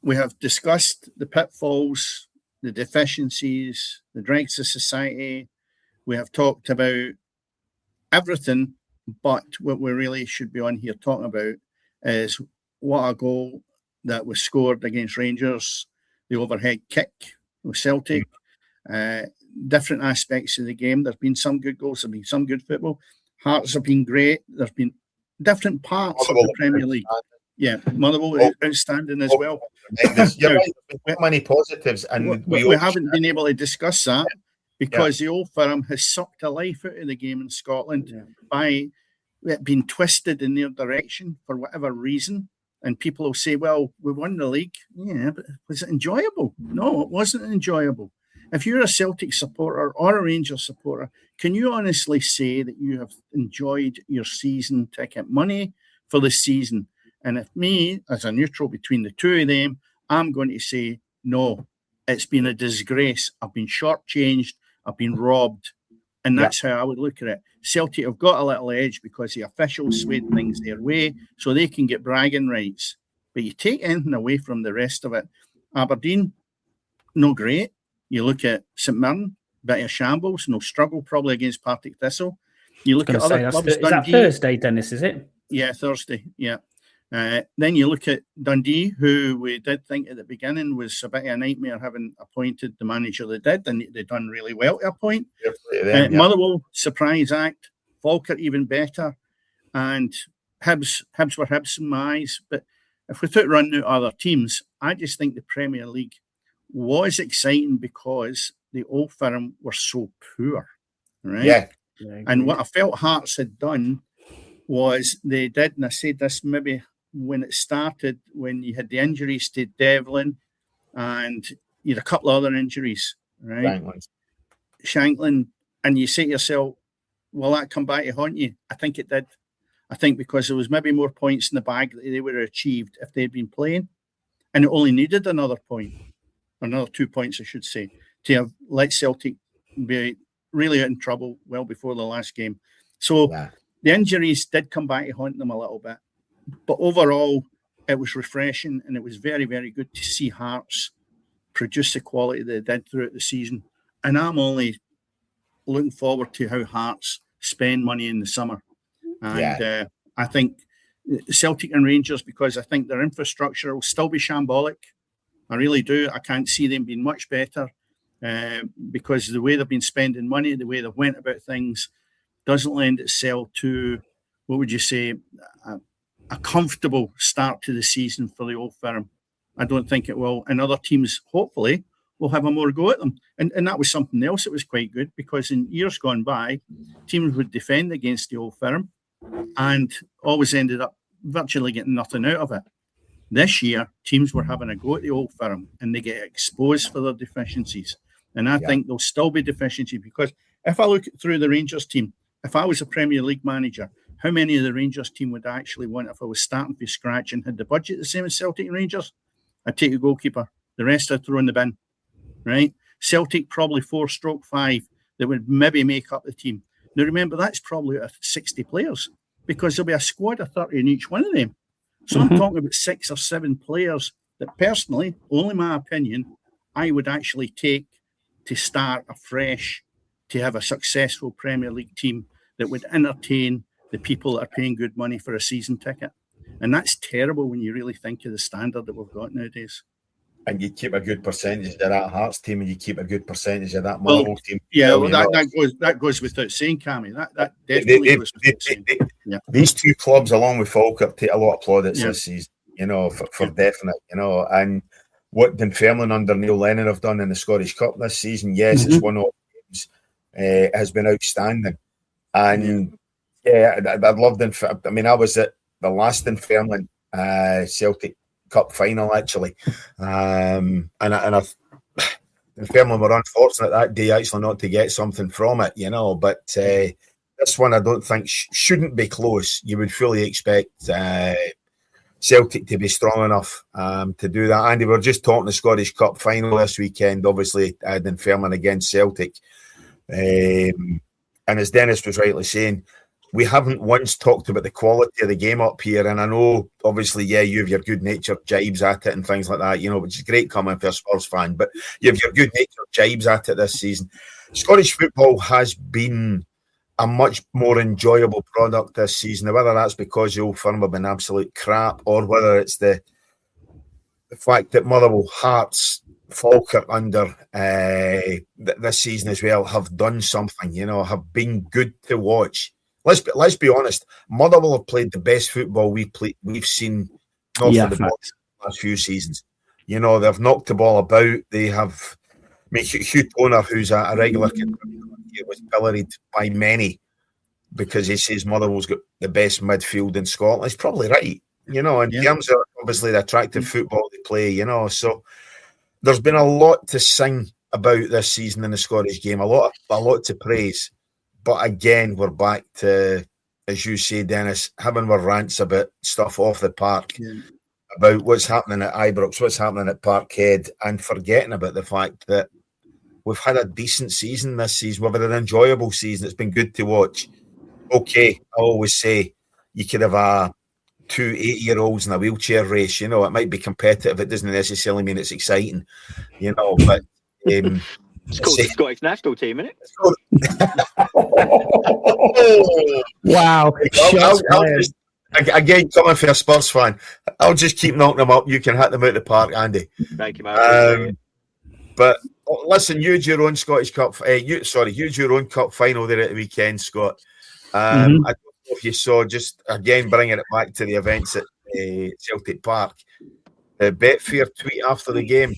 We have discussed the pitfalls, the deficiencies, the dregs of society. We have talked about everything, but what we really should be on here talking about is what a goal that was scored against Rangers, the overhead kick with Celtic, different aspects of the game. There's been some good goals, there's been some good football. Hearts have been great. There's been different parts of the Premier League. Yeah, Motherwell is outstanding as well. You're right, there's many positives, and we haven't been able to discuss that because the Old Firm has sucked the life out of the game in Scotland by it being twisted in their direction for whatever reason. And people will say, well, we won the league. Yeah, but was it enjoyable? No, it wasn't enjoyable. If you're a Celtic supporter or a Rangers supporter, can you honestly say that you have enjoyed your season ticket money for the season? And if me, as a neutral between the two of them, I'm going to say, no, it's been a disgrace. I've been shortchanged. I've been robbed. And that's how I would look at it. Celtic have got a little edge because the officials swayed things their way so they can get bragging rights. But you take anything away from the rest of it. Aberdeen, no great. You look at St Mirren, bit of shambles, no struggle probably against Partick Thistle. You look at other clubs. Is that Thursday, Dennis, is it? Yeah, Thursday, yeah. Then you look at Dundee, who we did think at the beginning was a bit of a nightmare having appointed the manager they did, and they've done really well to appoint. Motherwell, surprise act. Falkirk, even better. And Hibs were Hibs in my eyes. But if we took run out other teams, I just think the Premier League was exciting because the Old Firm were so poor, right? Yeah. And what I felt Hearts had done was they did, and I said this maybe when it started, when you had the injuries to Devlin and you had a couple of other injuries, right? Shanklin, and you say to yourself, will that come back to haunt you? I think it did. I think because there was maybe more points in the bag that they would have achieved if they'd been playing, and it only needed another point, another 2 points, I should say, to have let Celtic be really in trouble well before the last game. So the injuries did come back to haunt them a little bit. But overall, it was refreshing, and it was very, very good to see Hearts produce the quality they did throughout the season. And I'm only looking forward to how Hearts spend money in the summer. And I think Celtic and Rangers, because I think their infrastructure will still be shambolic. I really do. I can't see them being much better because the way they've been spending money, the way they've went about things, doesn't lend itself to, what would you say, a comfortable start to the season for the Old Firm. I don't think it will. And other teams, hopefully, will have a more go at them. And that was something else that was quite good, because in years gone by, teams would defend against the Old Firm and always ended up virtually getting nothing out of it. This year, teams were having a go at the Old Firm and they get exposed for their deficiencies. And I think there'll still be deficiencies, because if I look through the Rangers team, if I was a Premier League manager, how many of the Rangers team would I actually want if I was starting from scratch and had the budget the same as Celtic and Rangers? I'd take a goalkeeper. The rest I'd throw in the bin, right? Celtic probably 4/5 that would maybe make up the team. Now, remember, that's probably 60 players, because there'll be a squad of 30 in each one of them. So I'm talking about 6 or 7 players that personally, only my opinion, I would actually take to start afresh, to have a successful Premier League team that would entertain the people that are paying good money for a season ticket. And that's terrible when you really think of the standard that we've got nowadays. And you keep a good percentage of that Hearts team, and you keep a good percentage of that Motherwell team. Yeah, well, that goes without saying, Cammy. That definitely goes without saying. These two clubs, along with Falkirk, take a lot of plaudits this season, for definite, And what Dunfermline under Neil Lennon have done in the Scottish Cup this season, yes, it's one-off games, has been outstanding. And I'd loved I mean, I was at the last Dunfermline Celtic Cup final actually, and Dunfermline were unfortunate that day actually not to get something from it, But this one I don't think shouldn't be close. You would fully expect Celtic to be strong enough to do that. Andy, we're just talking the Scottish Cup final this weekend, obviously Dunfermline against Celtic. And as Dennis was rightly saying, we haven't once talked about the quality of the game up here. And I know, obviously, you have your good-natured jibes at it and things like that, which is great coming for a Spurs fan. But you have your good-natured jibes at it this season. Scottish football has been a much more enjoyable product this season. Whether that's because the Old Firm have been absolute crap, or whether it's the fact that Motherwell, Hearts, Falkirk under this season as well have done something, have been good to watch. Let's be honest. Motherwell have played the best football we've seen for the last few seasons. They've knocked the ball about. They have. Hugh Toner, who's a regular contributor, was pilloried by many because he says Motherwell's got the best midfield in Scotland. He's probably right. In terms of obviously the attractive football they play. So there's been a lot to sing about this season in the Scottish game. A lot to praise. But again, we're back to, as you say, Dennis, having our rants about stuff off the park, about what's happening at Ibrox, what's happening at Parkhead, and forgetting about the fact that we've had a decent season this season. We've had an enjoyable season. It's been good to watch. Okay, I always say you could have two 8-year-olds in a wheelchair race. It might be competitive. It doesn't necessarily mean it's exciting, but... It's called the Scottish national team, isn't it? Wow. Again, coming for a Spurs fan, I'll just keep knocking them up. You can hit them out the park, Andy. Thank you, man. But listen, you had your own Scottish Cup. You had your own Cup final there at the weekend, Scott. I don't know if you saw, just again bringing it back to the events at Celtic Park. The Betfair tweet after the game.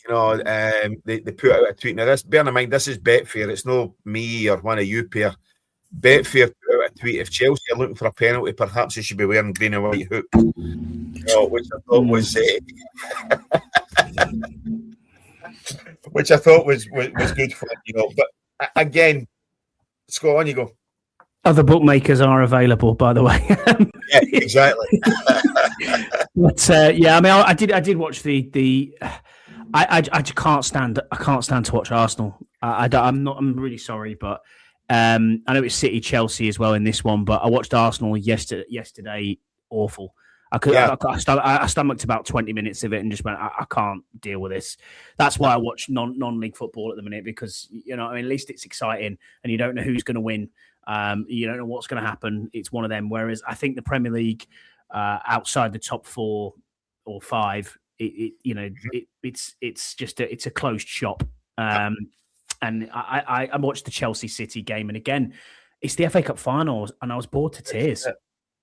They put out a tweet. Now, bear in mind, this is Betfair. It's no me or one of you pair. Betfair put out a tweet. If Chelsea are looking for a penalty, perhaps they should be wearing green and white hoop. Which I thought was good for But again, Scott, on you go. Other bookmakers are available, by the way. Yeah, exactly. But I did watch the. I can't stand to watch Arsenal. I'm really sorry, but I know it's City Chelsea as well in this one. But I watched Arsenal yesterday. Awful. I stomached about 20 minutes of it and just went, I can't deal with this. That's why I watch non-league football at the minute, because at least it's exciting and you don't know who's going to win. You don't know what's going to happen. It's one of them. Whereas I think the Premier League, outside the top 4 or 5. It's a closed shop. And I watched the Chelsea City game, and again, it's the FA Cup finals, and I was bored to tears.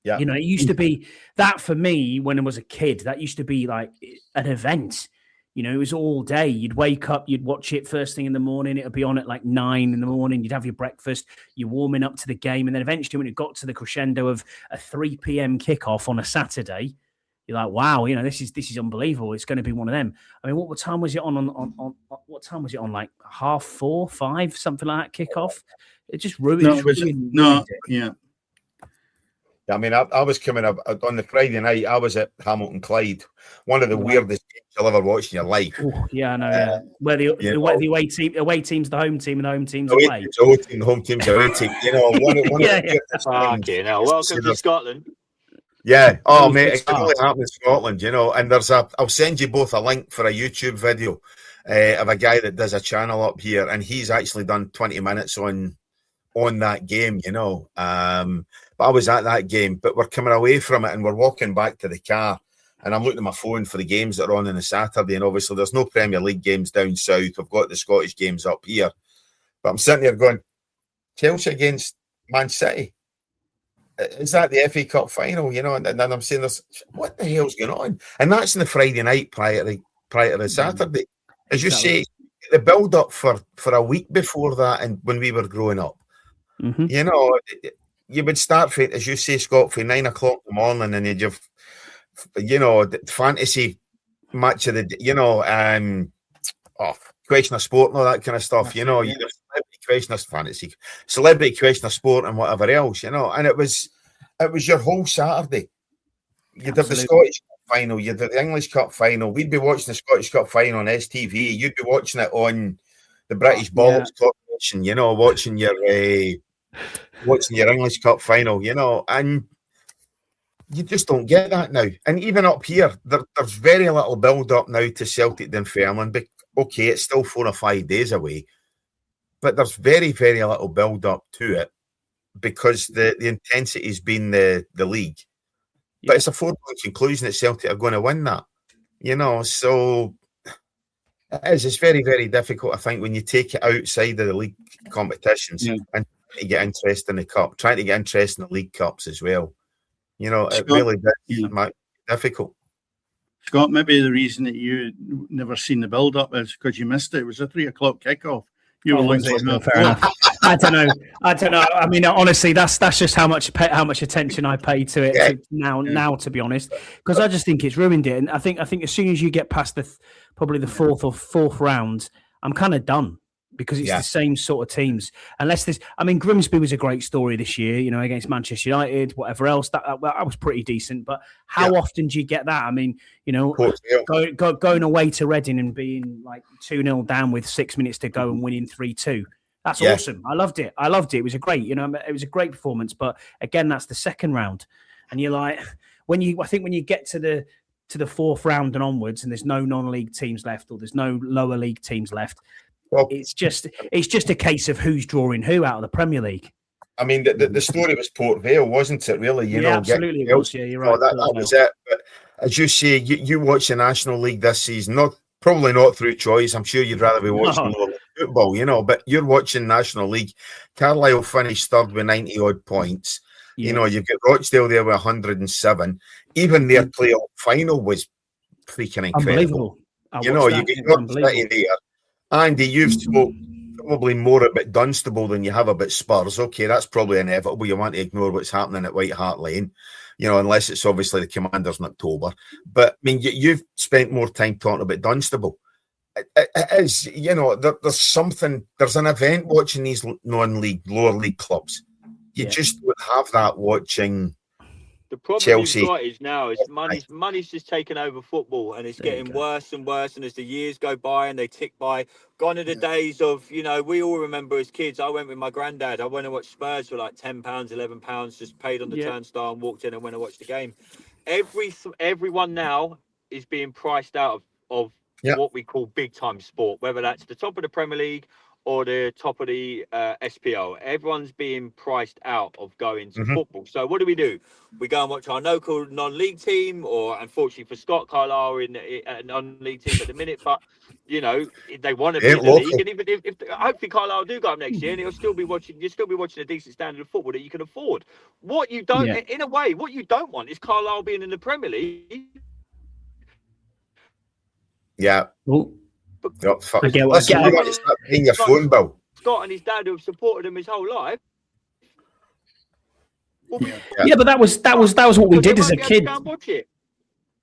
Yeah. It used to be that for me when I was a kid. That used to be like an event. It was all day. You'd wake up, you'd watch it first thing in the morning. It would be on at like 9 in the morning. You'd have your breakfast. You're warming up to the game, and then eventually, when it got to the crescendo of a 3 p.m. kickoff on a Saturday, you're like, wow, this is unbelievable. It's going to be one of them. I mean, what time was it on what time was it on? Like 4:30, 5, something like that kickoff. It just ruined. Yeah. I mean, I was coming up on the Friday night. I was at Hamilton Clyde, one of the weirdest games you'll ever watch in your life. Yeah, I know. Yeah, where the away team's the home team and the home team's away. away. The home team's away team. Welcome to Scotland. Yeah. Oh, mate, it can only happen in Scotland, And I'll send you both a link for a YouTube video of a guy that does a channel up here, and he's actually done 20 minutes on that game, But I was at that game, but we're coming away from it and we're walking back to the car, and I'm looking at my phone for the games that are on the Saturday, and obviously there's no Premier League games down south. We've got the Scottish games up here, but I'm sitting there going, Chelsea against Man City. Is that the FA Cup final? And then I'm saying, what the hell's going on? And that's on the Friday night prior to the Saturday. As you say, the build up for a week before that, and when we were growing up, you know, you would start, as you say, Scott, for 9 o'clock in the morning, and you'd have, you know, the fantasy match of the, you know, question of sport and all that kind of stuff. That's, you know, you'd have celebrity question of fantasy, celebrity question of sport, and whatever else, you know, and it was your whole Saturday. You'd have the Scottish Cup final, you'd have the English Cup final. We'd be watching the Scottish Cup final on STV. You'd be watching it on the British Bollocks Corporation, you know, watching your English Cup final, you know, and you just don't get that now. And even up here, there's very little build-up now to Celtic Dunfermline. But okay, it's still 4 or 5 days away, but there's very, very little build-up to it because the intensity has been the league. But it's a foregone conclusion that Celtic are going to win that, you know. So it's very, very difficult, I think, when you take it outside of the league competitions and trying to get interest in the cup, trying to get interest in the league cups as well. You know, it really might be difficult. Scott, maybe the reason that you never seen the build-up is because you missed it. It was a 3 o'clock kickoff. You were fair enough. I don't know. I mean, honestly, that's just how much attention I pay to it now. To be honest, because I just think it's ruined it. And I think as soon as you get past probably the fourth round, I'm kind of done. Because it's the same sort of teams. Unless Grimsby was a great story this year, you know, against Manchester United, whatever else. That was pretty decent. But how often do you get that? I mean, you know, going away to Reading and being like 2-0 down with 6 minutes to go and winning 3-2. That's awesome. I loved it. It was a great, you know, it was a great performance. But again, that's the second round. And you're like, when you get to the fourth round and onwards, and there's no non-league teams left, or there's no lower league teams left. Well, it's just a case of who's drawing who out of the Premier League. I mean, the story was Port Vale, wasn't it? Really, you know, absolutely it was. Yeah, you're right. That was it. But as you say, you watch the National League this season. Probably not through choice. I'm sure you'd rather be watching football, you know. But you're watching National League. Carlisle finished third with 90 odd points. Yeah. You know, you've got Rochdale there with 107. Even their playoff final was freaking incredible. You know, you get York City there. Andy, you've spoke probably more about Dunstable than you have about Spurs. Okay, that's probably inevitable. You want to ignore what's happening at White Hart Lane, you know, unless it's obviously the Commanders in October. But, I mean, you've spent more time talking about Dunstable. It is, you know, there's an event watching these non-league, lower league clubs. You just would have that watching the problem Chelsea. You've got is now is money's just taken over football, and it's getting worse and worse. And as the years go by and they tick by, gone are the days of, you know, we all remember as kids. I went with my granddad. I went and watched Spurs for like £10, £11, just paid on the turnstile and walked in and went and watched the game. Everyone now is being priced out of what we call big time sport, whether that's the top of the Premier League or the top of the SPL. Everyone's being priced out of going to football. So what do? We go and watch our local non-league team, or unfortunately for Scott, Carlisle in a non-league team at the minute. But, you know, they want to be in the league. And even if hopefully Carlisle do go up next year, and you'll still be watching a decent standard of football that you can afford. What you don't, in a way, what you don't want is Carlisle being in the Premier League. Yeah. Ooh. I get what you want to start paying your phone bill. Scott and his dad, who have supported him his whole life. Yeah, but that was what we did as a kid.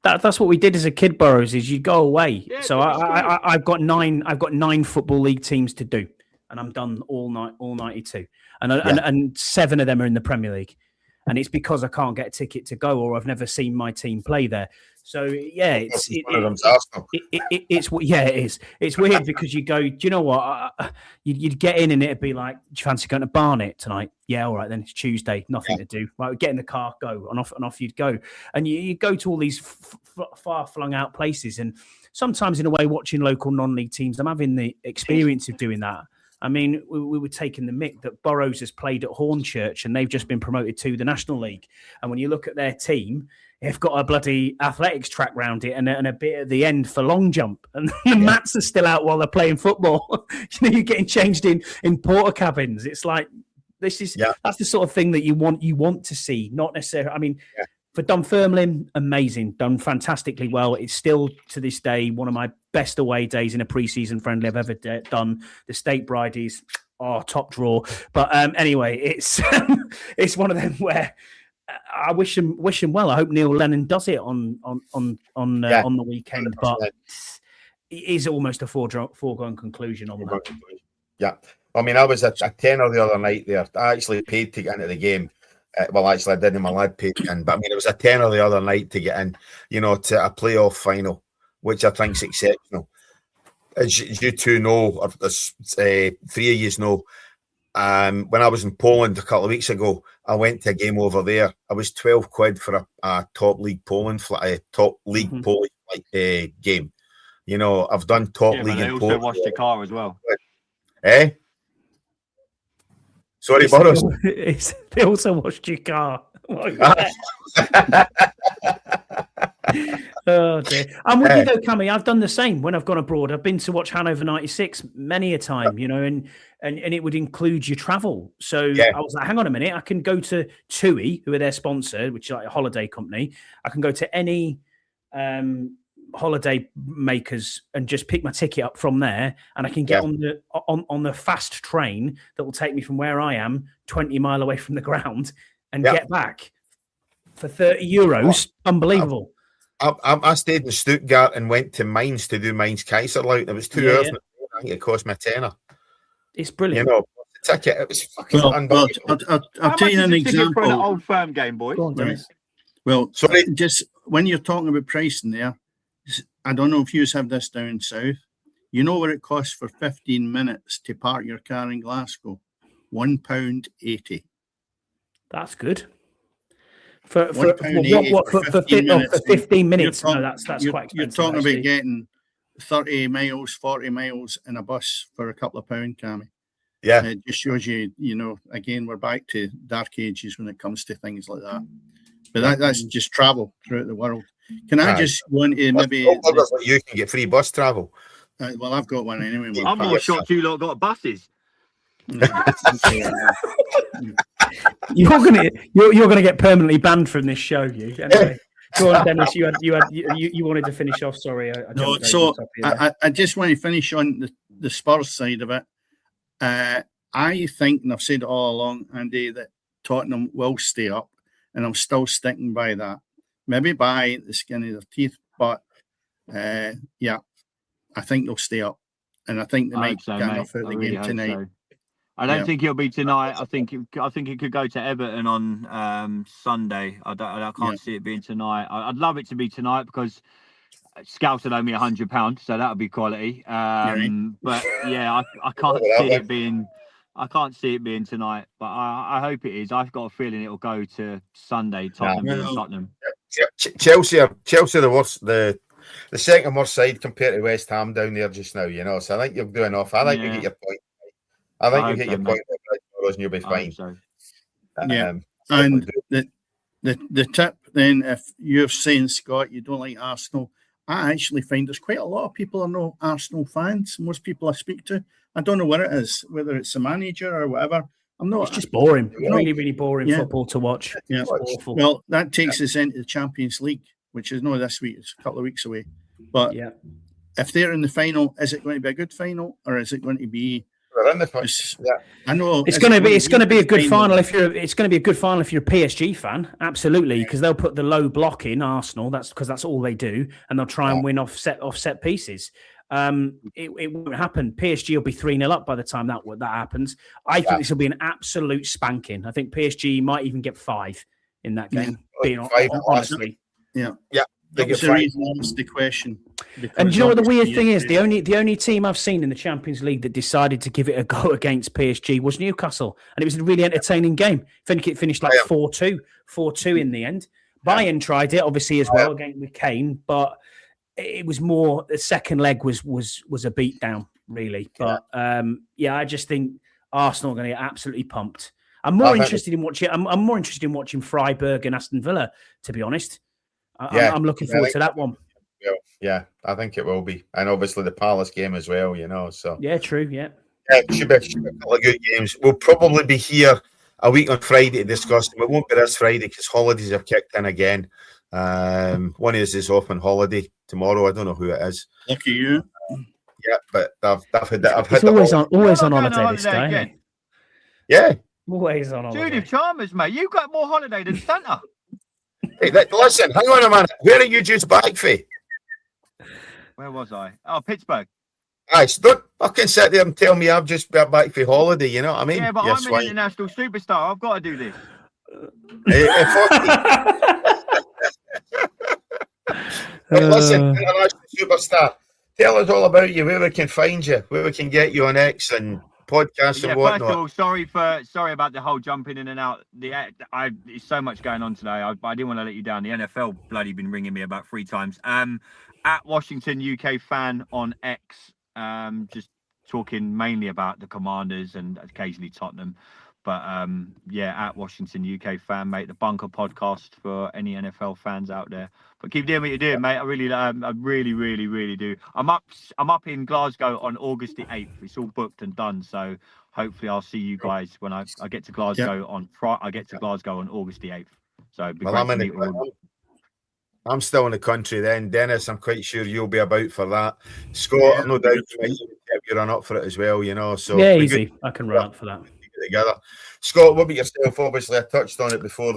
That's what we did as a kid, Burrows. Is you go away. Yeah, so I've got 9 football league teams to do, and I'm done all 92, and 7 of them are in the Premier League. And it's because I can't get a ticket to go, or I've never seen my team play there. So it is. It's weird because you go, do you know what? You'd get in and it'd be like, do you fancy going to Barnet tonight? Yeah, all right, then it's Tuesday, nothing to do. Right, get in the car, go, and off you'd go. And you go to all these far flung out places, and sometimes in a way, watching local non-league teams, I'm having the experience of doing that. I mean, we were taking the mick that Burrows has played at Hornchurch and they've just been promoted to the National League. And when you look at their team, they've got a bloody athletics track round it and a bit at the end for long jump. And the mats are still out while they're playing football. You know, you're getting changed in porter cabins. It's like, that's the sort of thing that you want to see, not necessarily. I mean, For Dunfermline, amazing, done fantastically well. It's still to this day one of my best away days in a pre-season friendly I've ever done. The State Bridies, top draw. But anyway, it's it's one of them where I wish him well. I hope Neil Lennon does it on the weekend, but it is almost a foregone conclusion on that. Yeah, I mean, I was a tenner the other night there. I actually paid to get into the game. Well, actually, I didn't. My lad paid in, but I mean, it was a tenner the other night to get in, to a playoff final, which I think is exceptional. As you two know, or three of you know, when I was in Poland a couple of weeks ago, I went to a game over there. I was £12 for a top league Poland, top league Polish game. I've done top league in Poland. They also washed your car as well. Eh? Sorry, Boris. They also washed your car. Oh dear. I'm with you though, Cammy. I've done the same when I've gone abroad. I've been to watch Hanover 96 many a time, and it would include your travel. So I was like, hang on a minute, I can go to TUI, who are their sponsor, which is like a holiday company. I can go to any holiday makers and just pick my ticket up from there, and I can get on the fast train that will take me from where I am 20 mile away from the ground and get back for €30. Unbelievable. I stayed in Stuttgart and went to Mainz to do Mainz Kaiserslautern. It was 2 hours. And I think it cost me a tenner. It's brilliant. The ticket, it was fucking unbelievable. I'll tell you an example. For an Old Firm game, boys. Go on, Dennis. Well, just when you're talking about pricing there, I don't know if you have this down south. You know what it costs for 15 minutes to park your car in Glasgow? £1.80. That's good. For 15 minutes? No, that's quite expensive. You're talking about getting 30 miles, 40 miles in a bus for a couple of pounds, Cammy. Yeah. It just shows you, again, we're back to dark ages when it comes to things like that. But that's just travel throughout the world. Can I just go into maybe... You can get free bus travel. Well, I've got one anyway. I'm more shocked you lot got buses. You're gonna get permanently banned from this show. You anyway. Go on, Dennis. You wanted to finish off. Sorry, I just want to finish on the Spurs side of it. I think, and I've said it all along, Andy, that Tottenham will stay up, and I'm still sticking by that. Maybe by the skin of their teeth, but I think they'll stay up, and I think they might get enough out of the game tonight. So. I don't think it'll be tonight. I think it could go to Everton on Sunday. I can't see it being tonight. I'd love it to be tonight because Scouts would owe me £100, so that would be quality. But I can't see it being. I can't see it being tonight, but I hope it is. I've got a feeling it'll go to Sunday. Tottenham. Chelsea are the worst. The second worst side compared to West Ham down there just now. So I think you're doing off. I think you get your point. I think you get your point, and you'll be fine. So. And the tip then, if you're saying, Scott, you don't like Arsenal, I actually find there's quite a lot of people are no Arsenal fans. Most people I speak to, I don't know what it is, whether it's a manager or whatever. It's just boring. Really, really boring football to watch. Yeah. It's awful. Well, that takes us into the Champions League, which is not this week, it's a couple of weeks away. But if they're in the final, is it going to be a good final or is it going to be... I know it's going to be a good final if you're a PSG fan, absolutely, because they'll put the low block in Arsenal. That's because that's all they do, and they'll try and win off set pieces. It won't happen. PSG will be 3-0 up by the time that happens. I think this will be an absolute spanking. I think PSG might even get 5 in that game. Honestly, yeah. That's the reason I asked the question. And do you know what the weird thing is? The only team I've seen in the Champions League that decided to give it a go against PSG was Newcastle, and it was a really entertaining game. I think it finished like 4-2 in the end. Bayern tried it obviously as well again with Kane, but it was more the second leg was a beatdown really. But I just think Arsenal are going to get absolutely pumped. I'm more interested in watching Freiburg and Aston Villa, to be honest. I'm looking forward to that one. Yeah, I think it will be. And obviously the Palace game as well, So yeah, true, yeah. It should be a couple of good games. We'll probably be here a week on Friday to discuss them. It won't be this Friday because holidays have kicked in again. One of us is off on holiday tomorrow. I don't know who it is. Lucky you. Yeah, but I've had He's always on holiday, this guy. again. Yeah. Always on holiday. Judith Chalmers, mate. You've got more holiday than Santa. Hey, listen, hang on a minute. Where are you just back for? Where was I? Oh, Pittsburgh. Aye, so don't fucking sit there and tell me I've just got back for holiday, you know what I mean? Yeah, but You I'm swine. an international superstar. I've got to do this. Hey, listen, international superstar, tell us all about you, where we can find you, where we can get you on X and podcasts and whatnot. First of all, sorry about the whole jumping in and out. There's so much going on today. I didn't want to let you down. The NFL bloody been ringing me about 3 times. At Washington UK fan on X, just talking mainly about the Commanders and occasionally Tottenham. But at Washington UK fan, mate, the Bunker podcast for any NFL fans out there. But keep doing what you're doing, mate. I really do. I'm up in Glasgow on August the 8th. It's all booked and done. So hopefully I'll see you guys when I get to Glasgow on Friday. I get to Glasgow on August the 8th. So it'd be great to meet all. I'm still in the country then. Dennis, I'm quite sure you'll be about for that. Scott, no doubt you run up for it as well, you know. So yeah, easy. I can run up for that. Together. Scott, what about yourself? Obviously, I touched on it before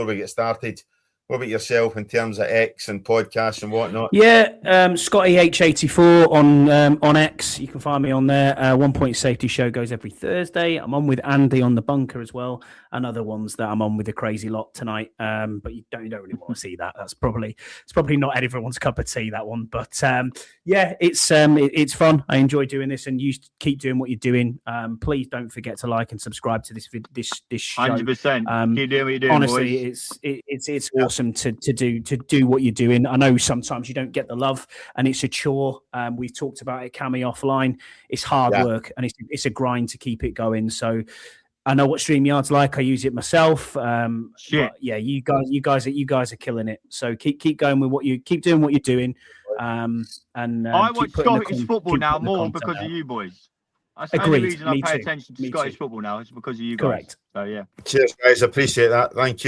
we get started. What about yourself in terms of X and podcasts and whatnot? Yeah, Scotty H84 on X. You can find me on there. 1 Point Safety Show goes every Thursday. I'm on with Andy on the Bunker as well, and other ones that I'm on with the Crazy Lot tonight. But you don't really want to see that. It's probably not everyone's cup of tea, that one. But it's fun. I enjoy doing this, and you keep doing what you're doing. Please don't forget to like and subscribe to this show. 100%. Keep doing what you're doing. Honestly, boys. it's awesome to do what you're doing. I know sometimes you don't get the love, and it's a chore. We've talked about it, Cammy, offline. It's hard work, and it's a grind to keep it going. So I know what StreamYard's like. I use it myself. But yeah, you guys are killing it. So keep going with what you keep doing what you're doing. I watch Scottish football now more because of you boys. That's the only reason I pay attention to Scottish football now. It's because of you guys. Correct. So yeah. Cheers, guys. I appreciate that. Thank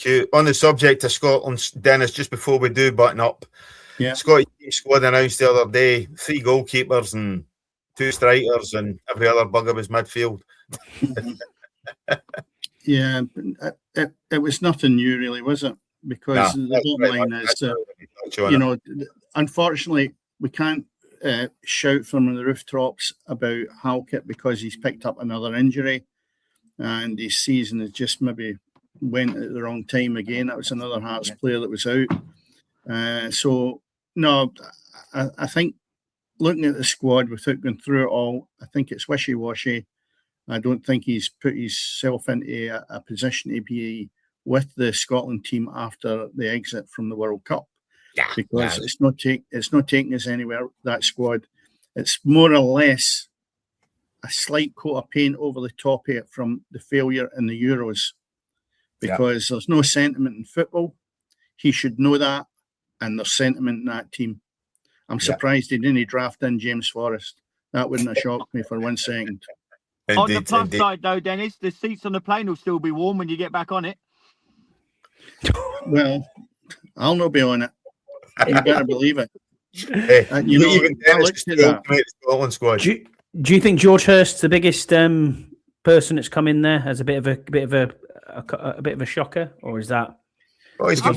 you. On the subject of Scotland, Dennis, just before we do button up, Scottish squad announced the other day 3 goalkeepers and 2 strikers, and every other bugger was midfield. Yeah, it was nothing new, really, was it? Because the bottom line is, unfortunately, we can't shout from the rooftops about Halkett because he's picked up another injury, and his season has just maybe went at the wrong time again. That was another Hearts player that was out. I think looking at the squad without going through it all, I think it's wishy-washy. I don't think he's put himself into a position to be with the Scotland team after the exit from the World Cup. Because it's not taking us anywhere, that squad. It's more or less a slight coat of paint over the top of it from the failure in the Euros. Because there's no sentiment in football. He should know that, and there's sentiment in that team. I'm surprised he didn't draft in James Forrest. That wouldn't have shocked me for 1 second. On the plus side, though, Dennis, the seats on the plane will still be warm when you get back on it. Well, I'll not be on it. You better believe it. Hey, I looked at that. Do you think George Hurst's the biggest person that's come in there as a bit of a shocker, or is that? Oh, he's good.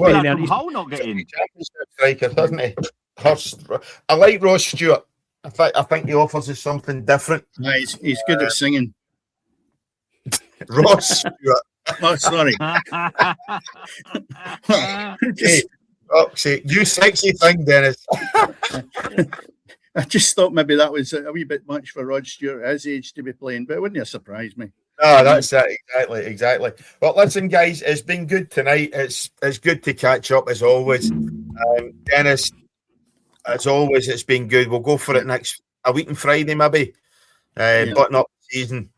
Hull not getting striker, doesn't he? Hurst. I like Ross Stewart. I think he offers us something different. He's good at singing. Ross Stewart. Oh, sorry. You sexy thing, Dennis. I just thought maybe that was a wee bit much for Rod Stewart at his age to be playing, but it wouldn't have surprised me. No, that's it. Exactly. Well, listen, guys, it's been good tonight. It's good to catch up as always. Dennis, as always, it's been good. We'll go for it a week on Friday, maybe. Button up the season.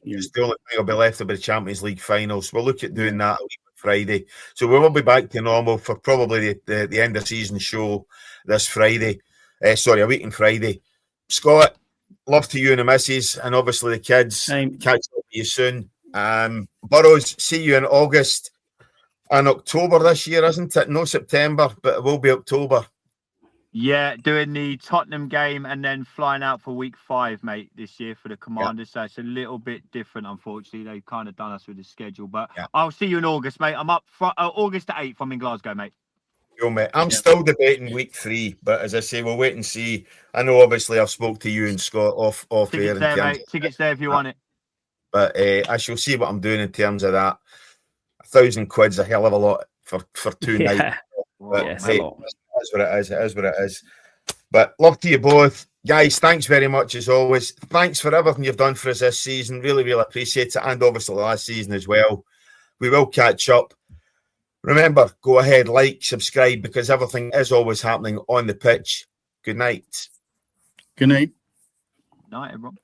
Just the only thing will be left will be the Champions League finals. We'll look at doing that a week on Friday. So we will be back to normal for probably the end of season show this Friday. A week on Friday. Scott, love to you and the missus, and obviously the kids. Catch up with you soon. Burrows, see you in August and October this year, isn't it? No September, but it will be October. Yeah, doing the Tottenham game and then flying out for week 5, mate, this year for the Commanders. So it's a little bit different, unfortunately. They've kind of done us with the schedule. But I'll see you in August, mate. I'm up for August the 8th. I'm in Glasgow, mate. Yo, mate. I'm still debating week 3, but as I say, we'll wait and see. I know, obviously, I've spoke to you and Scott off Tickets air. there, mate. Tickets there if you want it. But I shall see what I'm doing in terms of that. £1,000's a hell of a lot for 2 nights. But hey, that's what it is. It is what it is. But love to you both. Guys, thanks very much as always. Thanks for everything you've done for us this season. Really, really appreciate it. And obviously last season as well. We will catch up. Remember, go ahead, like, subscribe, because everything is always happening on the pitch. Good night. Good night. Night, everyone.